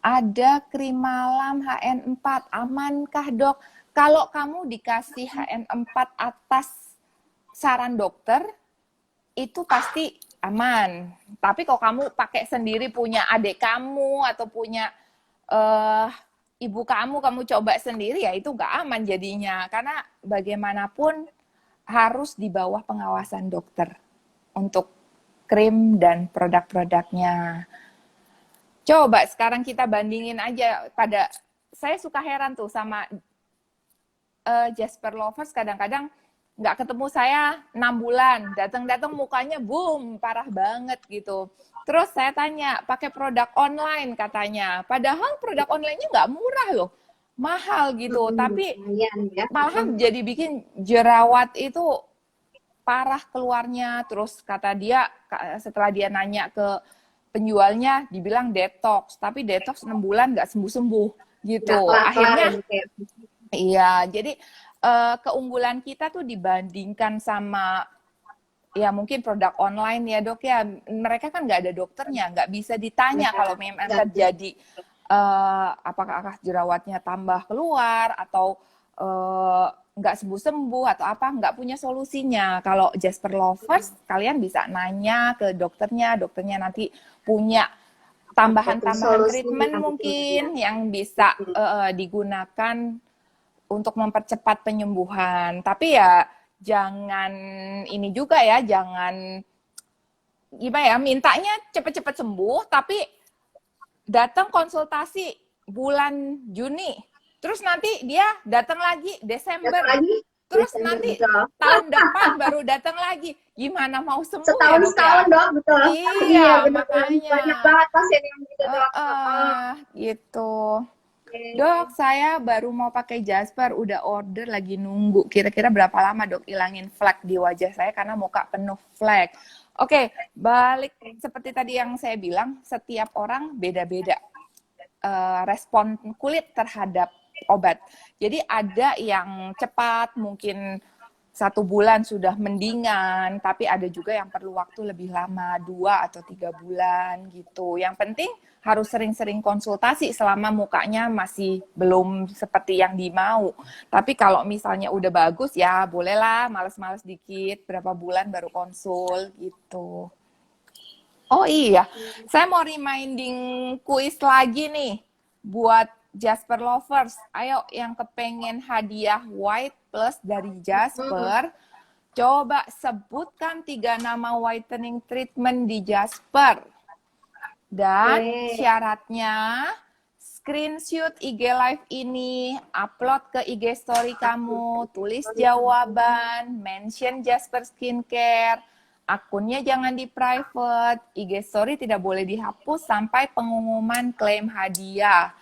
ada krim malam HN4, amankah dok? Kalau kamu dikasih HN4 atas saran dokter, itu pasti aman. Tapi kalau kamu pakai sendiri punya adik kamu atau punya uh, ibu kamu coba sendiri ya itu nggak aman jadinya. Karena bagaimanapun harus di bawah pengawasan dokter untuk krim dan produk-produknya. Coba sekarang kita bandingin aja saya suka heran tuh sama Jasper Lovers kadang-kadang nggak ketemu saya 6 bulan, datang-datang mukanya boom, parah banget gitu. Terus saya tanya, pakai produk online katanya, padahal produk online-nya nggak murah loh, mahal gitu, tapi Ya. malahan jadi bikin jerawat itu parah keluarnya. Terus kata dia, setelah dia nanya ke penjualnya, dibilang detox, tapi detox 6 bulan nggak sembuh-sembuh gitu. Akhirnya, iya, jadi keunggulan kita tuh dibandingkan sama ya mungkin produk online ya dok ya, mereka kan nggak ada dokternya, nggak bisa ditanya kalau memang terjadi apakah jerawatnya tambah keluar atau nggak sembuh-sembuh atau apa, nggak punya solusinya. Kalau Jasper Lovers kalian bisa nanya ke dokternya nanti punya tambahan-tambahan treatment mungkin yang bisa digunakan untuk mempercepat penyembuhan. Tapi ya jangan ini juga ya, jangan gimana ya, mintanya cepet-cepet sembuh, tapi datang konsultasi bulan Juni, terus nanti dia datang lagi Desember, terus nanti tahun depan baru datang lagi. Gimana mau sembuh setahun ya, setahun dok, betul. Iya, makanya banyak banget pasien yang gitu dok. Gitu. Dok, saya baru mau pakai Jasper, udah order lagi nunggu. Kira-kira berapa lama dok ilangin flek di wajah saya karena muka penuh flek. Oke, balik seperti tadi yang saya bilang, setiap orang beda-beda respon kulit terhadap obat. Jadi ada yang cepat, mungkin 1 bulan sudah mendingan, tapi ada juga yang perlu waktu lebih lama, 2 atau 3 bulan gitu. Yang penting harus sering-sering konsultasi selama mukanya masih belum seperti yang dimau. Tapi kalau misalnya udah bagus ya bolehlah males-males dikit, berapa bulan baru konsul gitu. Oh iya, saya mau reminding kuis lagi nih buat Jasper Lovers. Ayo yang kepengen hadiah White Plus dari Jasper, coba sebutkan 3 nama whitening treatment di Jasper. Dan syaratnya screenshot IG Live ini, upload ke IG story kamu, tulis jawaban, mention Jasper Skincare, akunnya jangan di private, IG story tidak boleh dihapus sampai pengumuman klaim hadiah.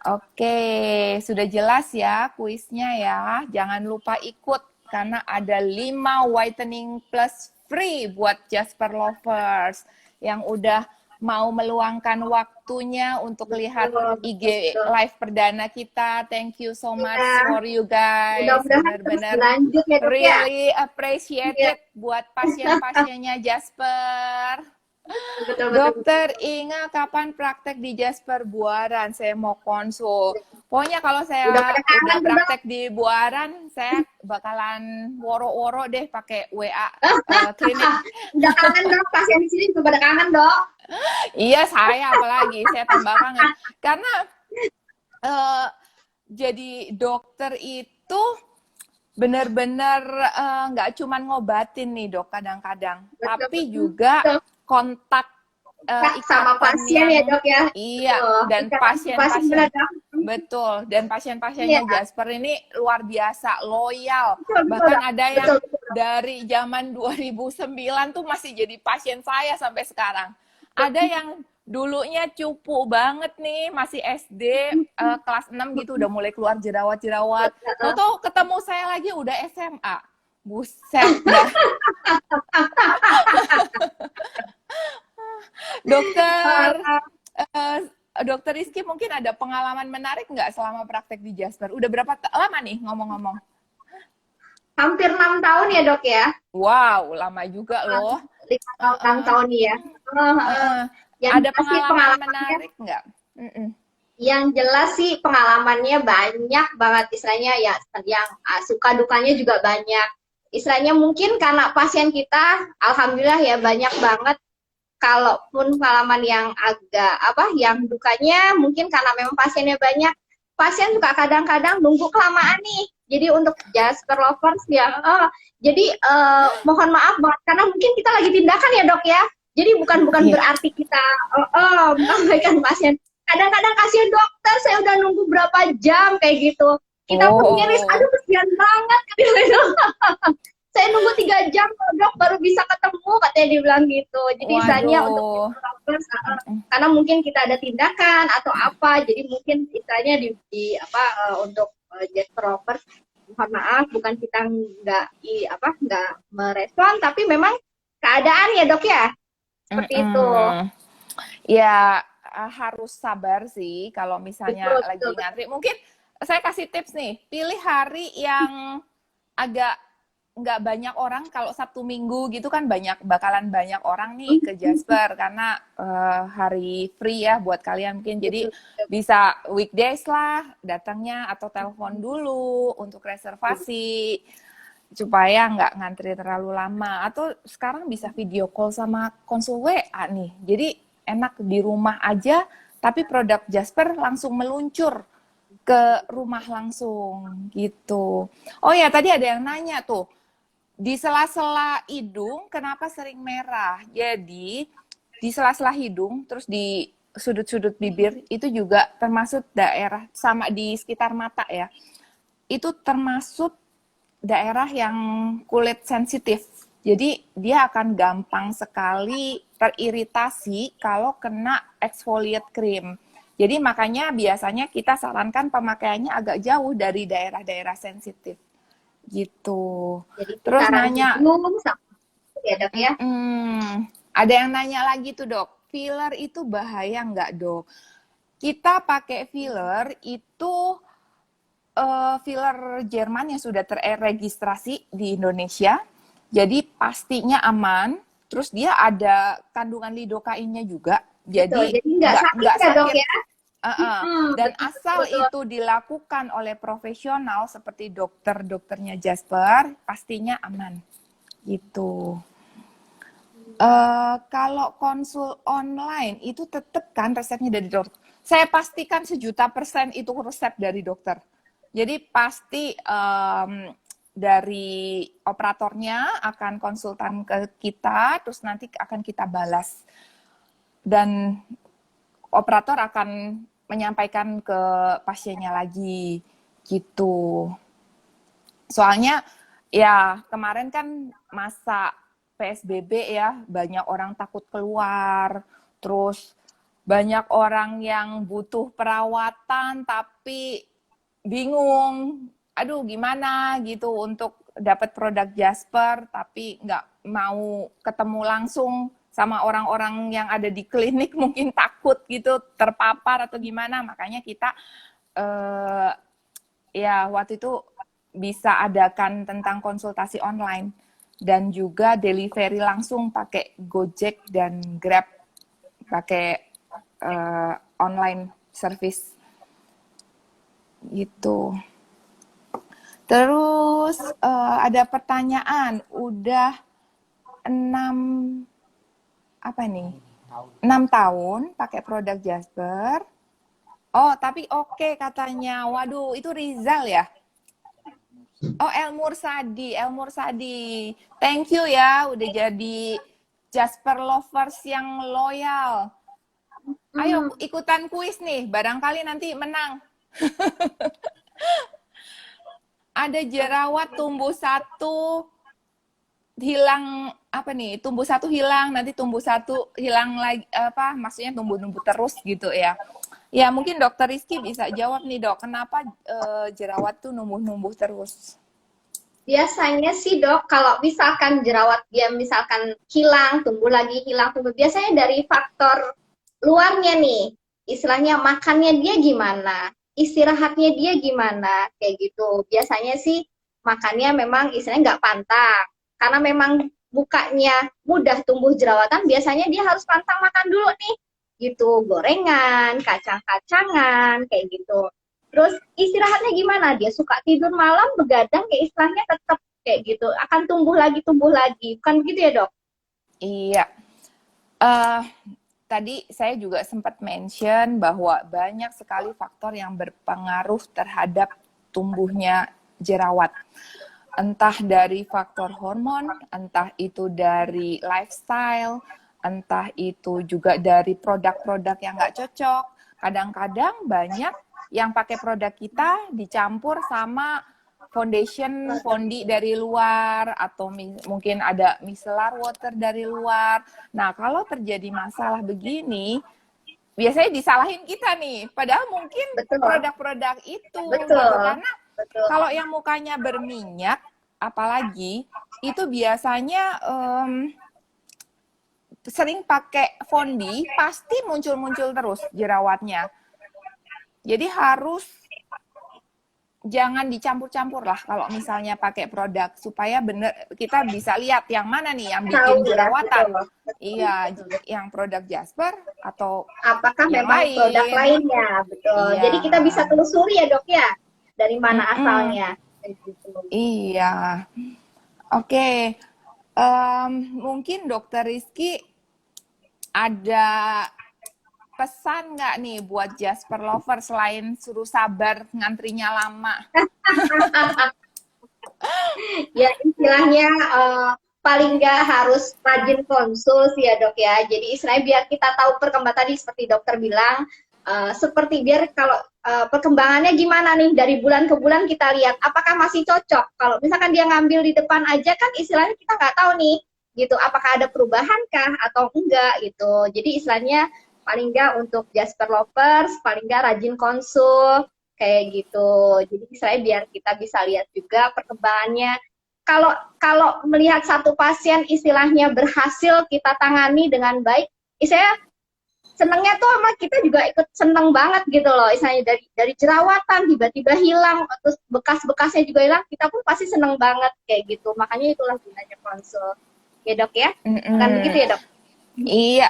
Oke, sudah jelas ya kuisnya ya. Jangan lupa ikut karena ada 5 whitening plus free buat Jasper Lovers yang udah mau meluangkan waktunya untuk lihat IG live perdana kita. Thank you so much for you guys. Benar-benar really appreciated buat pasien-pasiennya Jasper. Dokter Inga, kapan praktek di Jasper Buaran? Saya mau konsul. Pokoknya kalau saya udah praktek di Buaran, saya bakalan woro-woro deh pakai WA klinik. Udah kangen dok, pasien di sini juga pada kangen dok. Iya, saya apalagi, saya tambah kangen. Karena jadi dokter itu benar-benar nggak cuma ngobatin nih dok kadang-kadang, tapi juga kontak sama pasien ya dok ya. Iya, dan pasien-pasien betul, dan pasien-pasiennya Jasper ini luar biasa loyal. Bahkan ada yang dari zaman 2009 tuh masih jadi pasien saya sampai sekarang. Ada yang dulunya cupu banget nih, masih SD kelas 6 gitu udah mulai keluar jerawat-jerawat. Tahu ketemu saya lagi udah SMA. Buset dah. Dokter Rizky mungkin ada pengalaman menarik nggak selama praktek di Jasper? Udah berapa lama nih ngomong-ngomong? Hampir 6 tahun ya dok ya. Wow, lama juga loh. 6 tahun ya. Ada pengalaman menarik nggak? Yang jelas sih pengalamannya banyak banget, istilahnya ya, yang suka dukanya juga banyak. Istilahnya mungkin karena pasien kita, alhamdulillah ya banyak banget. Kalaupun pengalaman yang agak yang dukanya mungkin karena memang pasiennya banyak, pasien juga kadang-kadang nunggu kelamaan nih. Jadi untuk Jasper Lovers ya, jadi mohon maaf banget karena mungkin kita lagi tindakan ya dok ya. Jadi bukan Iya. berarti kita mengabaikan pasien. Kadang-kadang kasihan dokter, saya udah nunggu berapa jam kayak gitu. Kita pun miris, aduh Oh, kesian banget. Saya nunggu 3 jam dok baru bisa ketemu katanya dibilang gitu. Jadi istilahnya untuk waduh. Jasper karena mungkin kita ada tindakan atau apa, jadi mungkin istilahnya di apa untuk Jasper Lovers mohon maaf bukan kita nggak merespon tapi memang keadaan ya dok ya seperti itu. Mm-mm. Ya, harus sabar sih kalau misalnya Betul lagi betul betul. ngantri. Mungkin saya kasih tips nih, pilih hari yang agak nggak banyak orang. Kalau Sabtu Minggu gitu kan bakalan banyak orang nih ke Jasper karena hari free ya buat kalian mungkin. Jadi Betul, betul, bisa weekdays lah datangnya atau telepon dulu untuk reservasi supaya nggak ngantri terlalu lama. Atau sekarang bisa video call sama konsul WA nih. Jadi enak di rumah aja, tapi produk Jasper langsung meluncur ke rumah langsung gitu. Oh ya, tadi ada yang nanya tuh, di sela-sela hidung kenapa sering merah? Jadi di sela-sela hidung, terus di sudut-sudut bibir itu juga termasuk daerah sama di sekitar mata ya. Itu termasuk daerah yang kulit sensitif. Jadi dia akan gampang sekali teriritasi kalau kena exfoliate cream. Jadi makanya biasanya kita sarankan pemakaiannya agak jauh dari daerah-daerah sensitif gitu. jadi Terus kisaran nanya, hidung sama ya dok ya. ada yang nanya lagi tuh dok, filler itu bahaya nggak dok? Kita pakai filler itu filler Jerman yang sudah terregistrasi di Indonesia, jadi pastinya aman. Terus dia ada kandungan lidokainnya juga, Betul, jadi jadi nggak sakit nggak ya dok sakit. ya. Dan Betul betul asal betul. itu dilakukan oleh profesional seperti dokternya Jasper, pastinya aman. Gitu. Kalau konsul online itu tetap kan resepnya dari dokter. Saya pastikan 1.000.000% itu resep dari dokter. Jadi pasti dari operatornya akan konsultan ke kita, terus nanti akan kita balas. Dan operator akan menyampaikan ke pasiennya lagi gitu. Soalnya ya kemarin kan masa PSBB ya, banyak orang takut keluar, terus banyak orang yang butuh perawatan tapi bingung, aduh gimana gitu untuk dapat produk Jasper tapi nggak mau ketemu langsung sama orang-orang yang ada di klinik mungkin takut gitu terpapar atau gimana, makanya kita eh, ya waktu itu bisa adakan tentang konsultasi online dan juga delivery langsung pakai Gojek dan Grab pakai online service gitu. Terus ada pertanyaan, udah 6 apa nih? 6 tahun pakai produk Jasper. Oh, tapi oke katanya. Waduh, itu Rizal ya? Oh, Elmur Sadi, Elmur Sadi. Thank you ya, udah jadi Jasper lovers yang loyal. Ayo ikutan kuis nih, barangkali nanti menang. Ada jerawat tumbuh satu, hilang apa nih? Tumbuh satu hilang, nanti tumbuh satu hilang lagi apa? Maksudnya tumbuh-tumbuh terus gitu ya. Ya, mungkin Dokter Rizky bisa jawab nih, Dok. Kenapa jerawat tuh numbuh-numbuh terus? Biasanya sih dok, kalau misalkan jerawat dia misalkan hilang, tumbuh lagi, hilang, tumbuh. Biasanya dari faktor luarnya nih. Istilahnya makannya dia gimana, istirahatnya dia gimana, kayak gitu. Biasanya sih makannya memang istilahnya nggak pantang. Karena memang bukanya mudah tumbuh jerawatan, biasanya dia harus pantang makan dulu nih. Gitu, gorengan, kacang-kacangan, kayak gitu. Terus istirahatnya gimana? Dia suka tidur malam, begadang, ya istilahnya tetap kayak gitu. Akan tumbuh lagi, tumbuh lagi. Bukan begitu ya, dok? Iya. eh tadi saya juga sempat mention bahwa banyak sekali faktor yang berpengaruh terhadap tumbuhnya jerawat. Entah dari faktor hormon, entah itu dari lifestyle, entah itu juga dari produk-produk yang nggak cocok. Kadang-kadang banyak yang pakai produk kita dicampur sama fondi dari luar, atau mungkin ada micellar water dari luar. Nah, kalau terjadi masalah begini, biasanya disalahin kita nih. Padahal mungkin Betul, produk-produk itu gitu. betul, Karena betul. kalau yang mukanya berminyak, apalagi itu biasanya sering pakai fondi, pasti muncul-muncul terus jerawatnya. Jadi harus jangan dicampur-campur lah kalau misalnya pakai produk, supaya bener kita bisa lihat yang mana nih yang Tahu bikin ya, betul, jerawatan. betul, Iya, betul, betul. yang produk Jasper atau Apakah yang memang produk lain. lainnya, betul. Jadi Iya. kita bisa telusuri ya dok ya, dari mana Mm-mm. asalnya. Kayak gitu. Iya. Oke. Mungkin Dokter Rizky ada pesan nggak nih buat Jasper Lover selain suruh sabar ngantrinya lama? Ya istilahnya paling nggak harus rajin konsul sih ya dok ya. Jadi istilahnya biar kita tahu perkembangan tadi seperti dokter bilang, seperti biar kalau perkembangannya gimana nih dari bulan ke bulan kita lihat apakah masih cocok. Kalau misalkan dia ngambil di depan aja kan istilahnya kita nggak tahu nih gitu apakah ada perubahan kah atau enggak gitu. Jadi istilahnya paling nggak untuk Jasper Lovers paling nggak rajin konsul kayak gitu. Jadi saya biar kita bisa lihat juga perkembangannya. Kalau kalau melihat satu pasien istilahnya berhasil kita tangani dengan baik, saya senengnya tuh sama kita juga ikut seneng banget gitu loh. Misalnya dari jerawatan tiba-tiba hilang, terus bekas-bekasnya juga hilang, kita pun pasti seneng banget kayak gitu. Makanya itulah gunanya konsul. Ya dok ya, kan begitu Mm-mm. ya dok? Iya,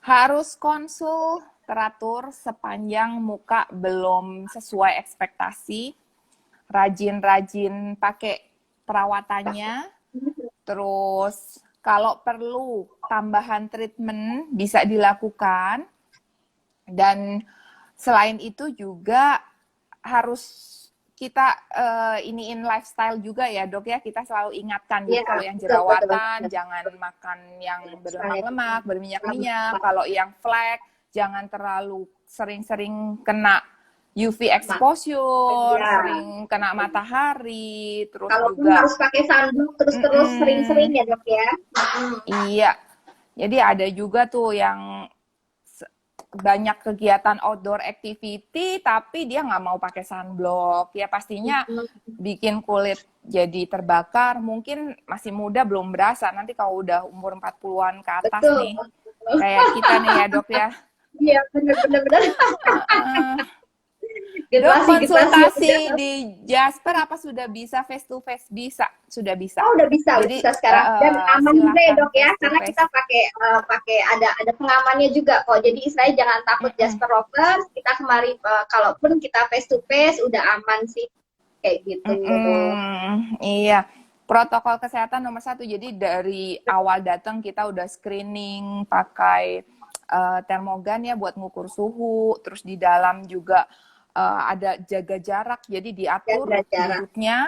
harus konsul teratur sepanjang muka belum sesuai ekspektasi, rajin-rajin pakai perawatannya, terus kalau perlu tambahan treatment bisa dilakukan, dan selain itu juga harus kita iniin lifestyle juga ya dok ya, kita selalu ingatkan. Jadi Iya, kalau yang betul, betul, jerawatan betul. jangan makan yang Saya berlemak-lemak, berminyak-minyak. Kalau yang flek jangan terlalu sering-sering kena UV exposure, ya. sering kena matahari, terus Kalaupun juga harus pakai sanduk terus-terus sering-sering ya dok ya. iya. Jadi ada juga tuh yang banyak kegiatan outdoor activity tapi dia nggak mau pakai sunblock, ya pastinya bikin kulit jadi terbakar. Mungkin masih muda belum berasa, nanti kalau udah umur 40-an ke atas Betul. nih kayak kita nih ya dok ya. Iya benar-benar. Dok, Generasi konsultasi udah. di Jasper apa sudah bisa face to face? Bisa, sudah bisa. Oh udah Jadi bisa sekarang dan aman juga ya silakan dok ya, face to karena face. kita pakai ada pengamannya juga kok. Jadi saya jangan takut Mm-mm. Jasper Lovers. Kita kemarin kalaupun kita face to face udah aman sih kayak gitu. Iya, protokol kesehatan nomor satu. Jadi dari awal datang kita udah screening pakai termogan ya buat ngukur suhu. Terus di dalam juga ada jaga jarak, jadi diatur Jaga jarak. duduknya.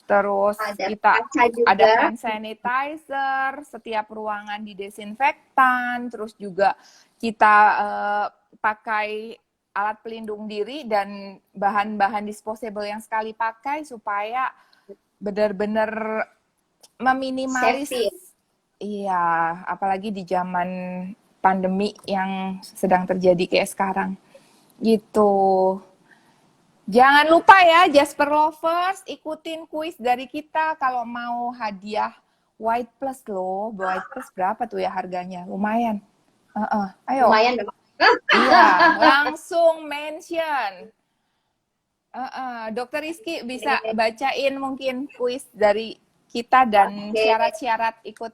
Terus Ada kita kaca ada juga. hand sanitizer, setiap ruangan didesinfektan. Terus juga kita pakai alat pelindung diri dan bahan-bahan disposable yang sekali pakai supaya benar-benar meminimalis. Safety. Iya, apalagi di zaman pandemi yang sedang terjadi kayak sekarang. Gitu. Jangan lupa ya Jasper Lovers, ikutin kuis dari kita kalau mau hadiah White Plus loh. White Plus berapa tuh ya harganya? Lumayan. Ayo. Lumayan dong. Iya, langsung mention. Dokter Rizky bisa bacain mungkin kuis dari kita dan syarat-syarat ikut.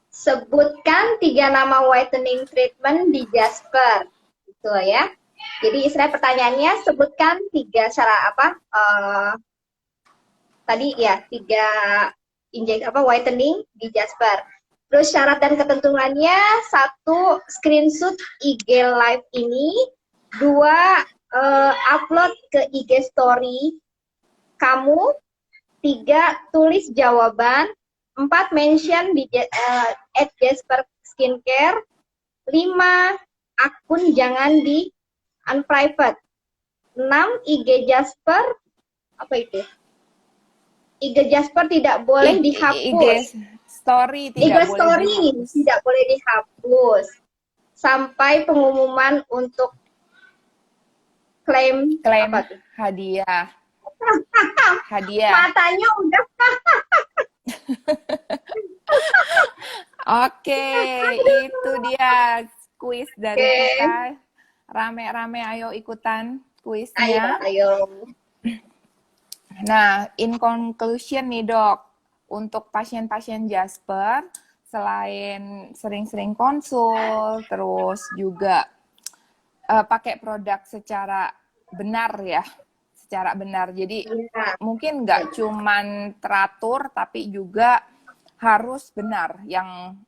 Sebutkan 3 nama whitening treatment di Jasper. Gitu ya. Jadi istilah pertanyaannya sebutkan 3 cara apa? Tadi ya 3 injek whitening di Jasper. Terus syarat dan ketentuannya, satu, screenshot IG live ini, dua, upload ke IG story kamu, tiga, tulis jawaban, empat, mention di @Jasper Skincare, lima, akun jangan di unprivate, enam, IG Jasper, apa itu? IG Jasper tidak boleh IG dihapus. story IG tidak boleh Story dihapus. tidak boleh dihapus sampai pengumuman untuk klaim Klaim apa tuh? hadiah. Hadiah. Matanya udah Oke, itu dia kuis dari oke. kita. Rame-rame ayo ikutan Ayo, kuisnya. ayo. Nah, in conclusion nih dok, untuk pasien-pasien Jasper, selain sering-sering konsul, terus juga pakai produk secara benar ya, secara benar. Jadi Iya. mungkin nggak cuman teratur, tapi juga harus benar. Yang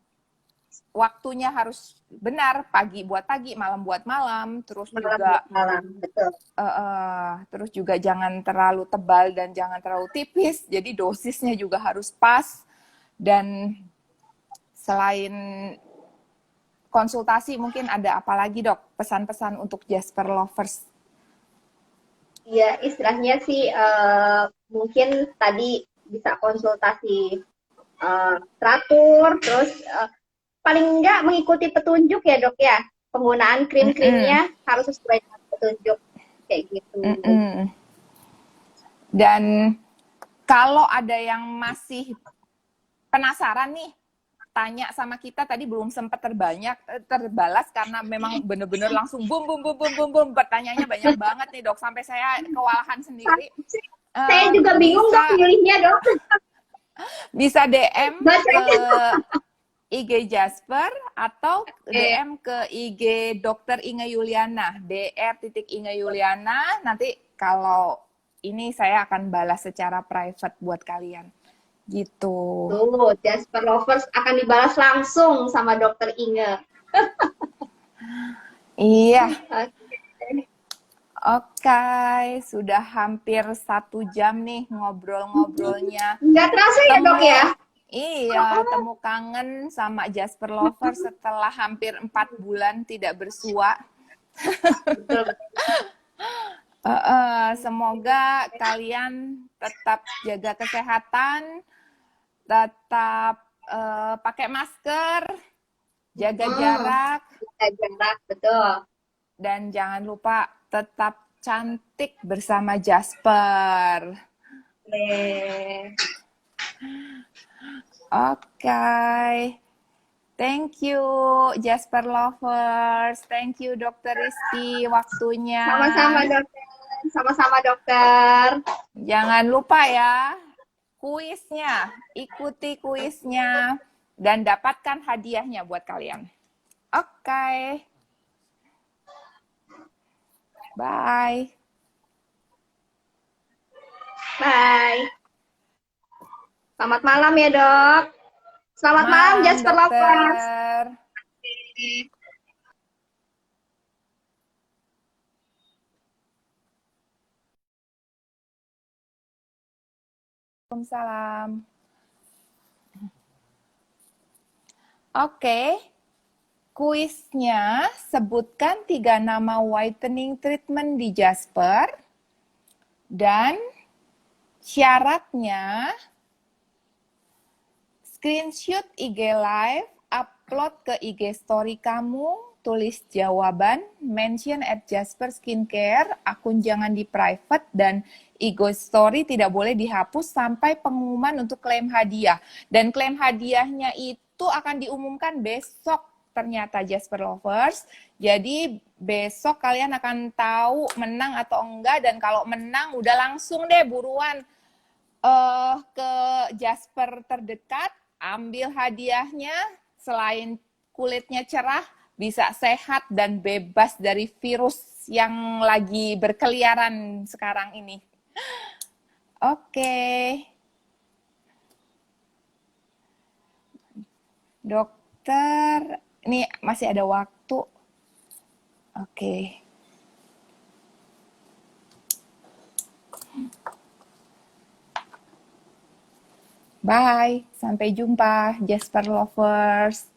waktunya harus benar, pagi buat pagi, malam buat malam, terus juga Malam, betul. terus juga jangan terlalu tebal dan jangan terlalu tipis, jadi dosisnya juga harus pas. Dan selain konsultasi, mungkin ada apa lagi dok, pesan-pesan untuk Jasper Lovers? Iya, istilahnya sih mungkin tadi bisa konsultasi teratur, terus paling enggak mengikuti petunjuk ya dok ya. Penggunaan krim-krimnya harus sesuai dengan petunjuk kayak gitu. Dan kalau ada yang masih penasaran nih, tanya sama kita tadi belum sempat terbalas karena memang bener-bener langsung bum bum bum bum bum bum, pertanyaannya banyak banget nih dok, sampai saya kewalahan sendiri. Saya juga bingung dok milihnya dok. Bisa DM ke Bacanya. IG Jasper atau DM ke IG Dokter Inge Yuliana, Dr. Inge Yuliana. Nanti kalau ini saya akan balas secara private buat kalian. Gitu. Tuh, Jasper Lovers akan dibalas langsung sama Dokter Inge. Iya. Oke. Oke, sudah hampir 1 jam nih ngobrol-ngobrolnya. Nggak terasa ya dok ya? Iya, temu kangen sama Jasper Lovers setelah hampir 4 bulan tidak bersua. Betul. Semoga kalian tetap jaga kesehatan, tetap pakai masker, jaga jarak, Betul. dan jangan lupa tetap cantik bersama Jasper. Oke. Thank you Jasper Lovers. Thank you Dokter Rizky waktunya. Sama-sama dokter. Sama-sama dokter. Jangan lupa ya, kuisnya, ikuti kuisnya dan dapatkan hadiahnya buat kalian. Oke. Bye. Bye. Selamat malam ya dok. Selamat malam Jasper Lovers. Waalaikumsalam. Oke, kuisnya sebutkan 3 nama whitening treatment di Jasper dan syaratnya screenshot IG live, upload ke IG story kamu, tulis jawaban, mention @Jasper Skincare, akun jangan di private, dan IG story tidak boleh dihapus sampai pengumuman untuk klaim hadiah. Dan klaim hadiahnya itu akan diumumkan besok ternyata Jasper Lovers. Jadi besok kalian akan tahu menang atau enggak, dan kalau menang udah langsung deh buruan ke Jasper terdekat, ambil hadiahnya. Selain kulitnya cerah, bisa sehat dan bebas dari virus yang lagi berkeliaran sekarang ini. Oke. Dokter, ini masih ada waktu. Oke. Bye, sampai jumpa Jasper Lovers.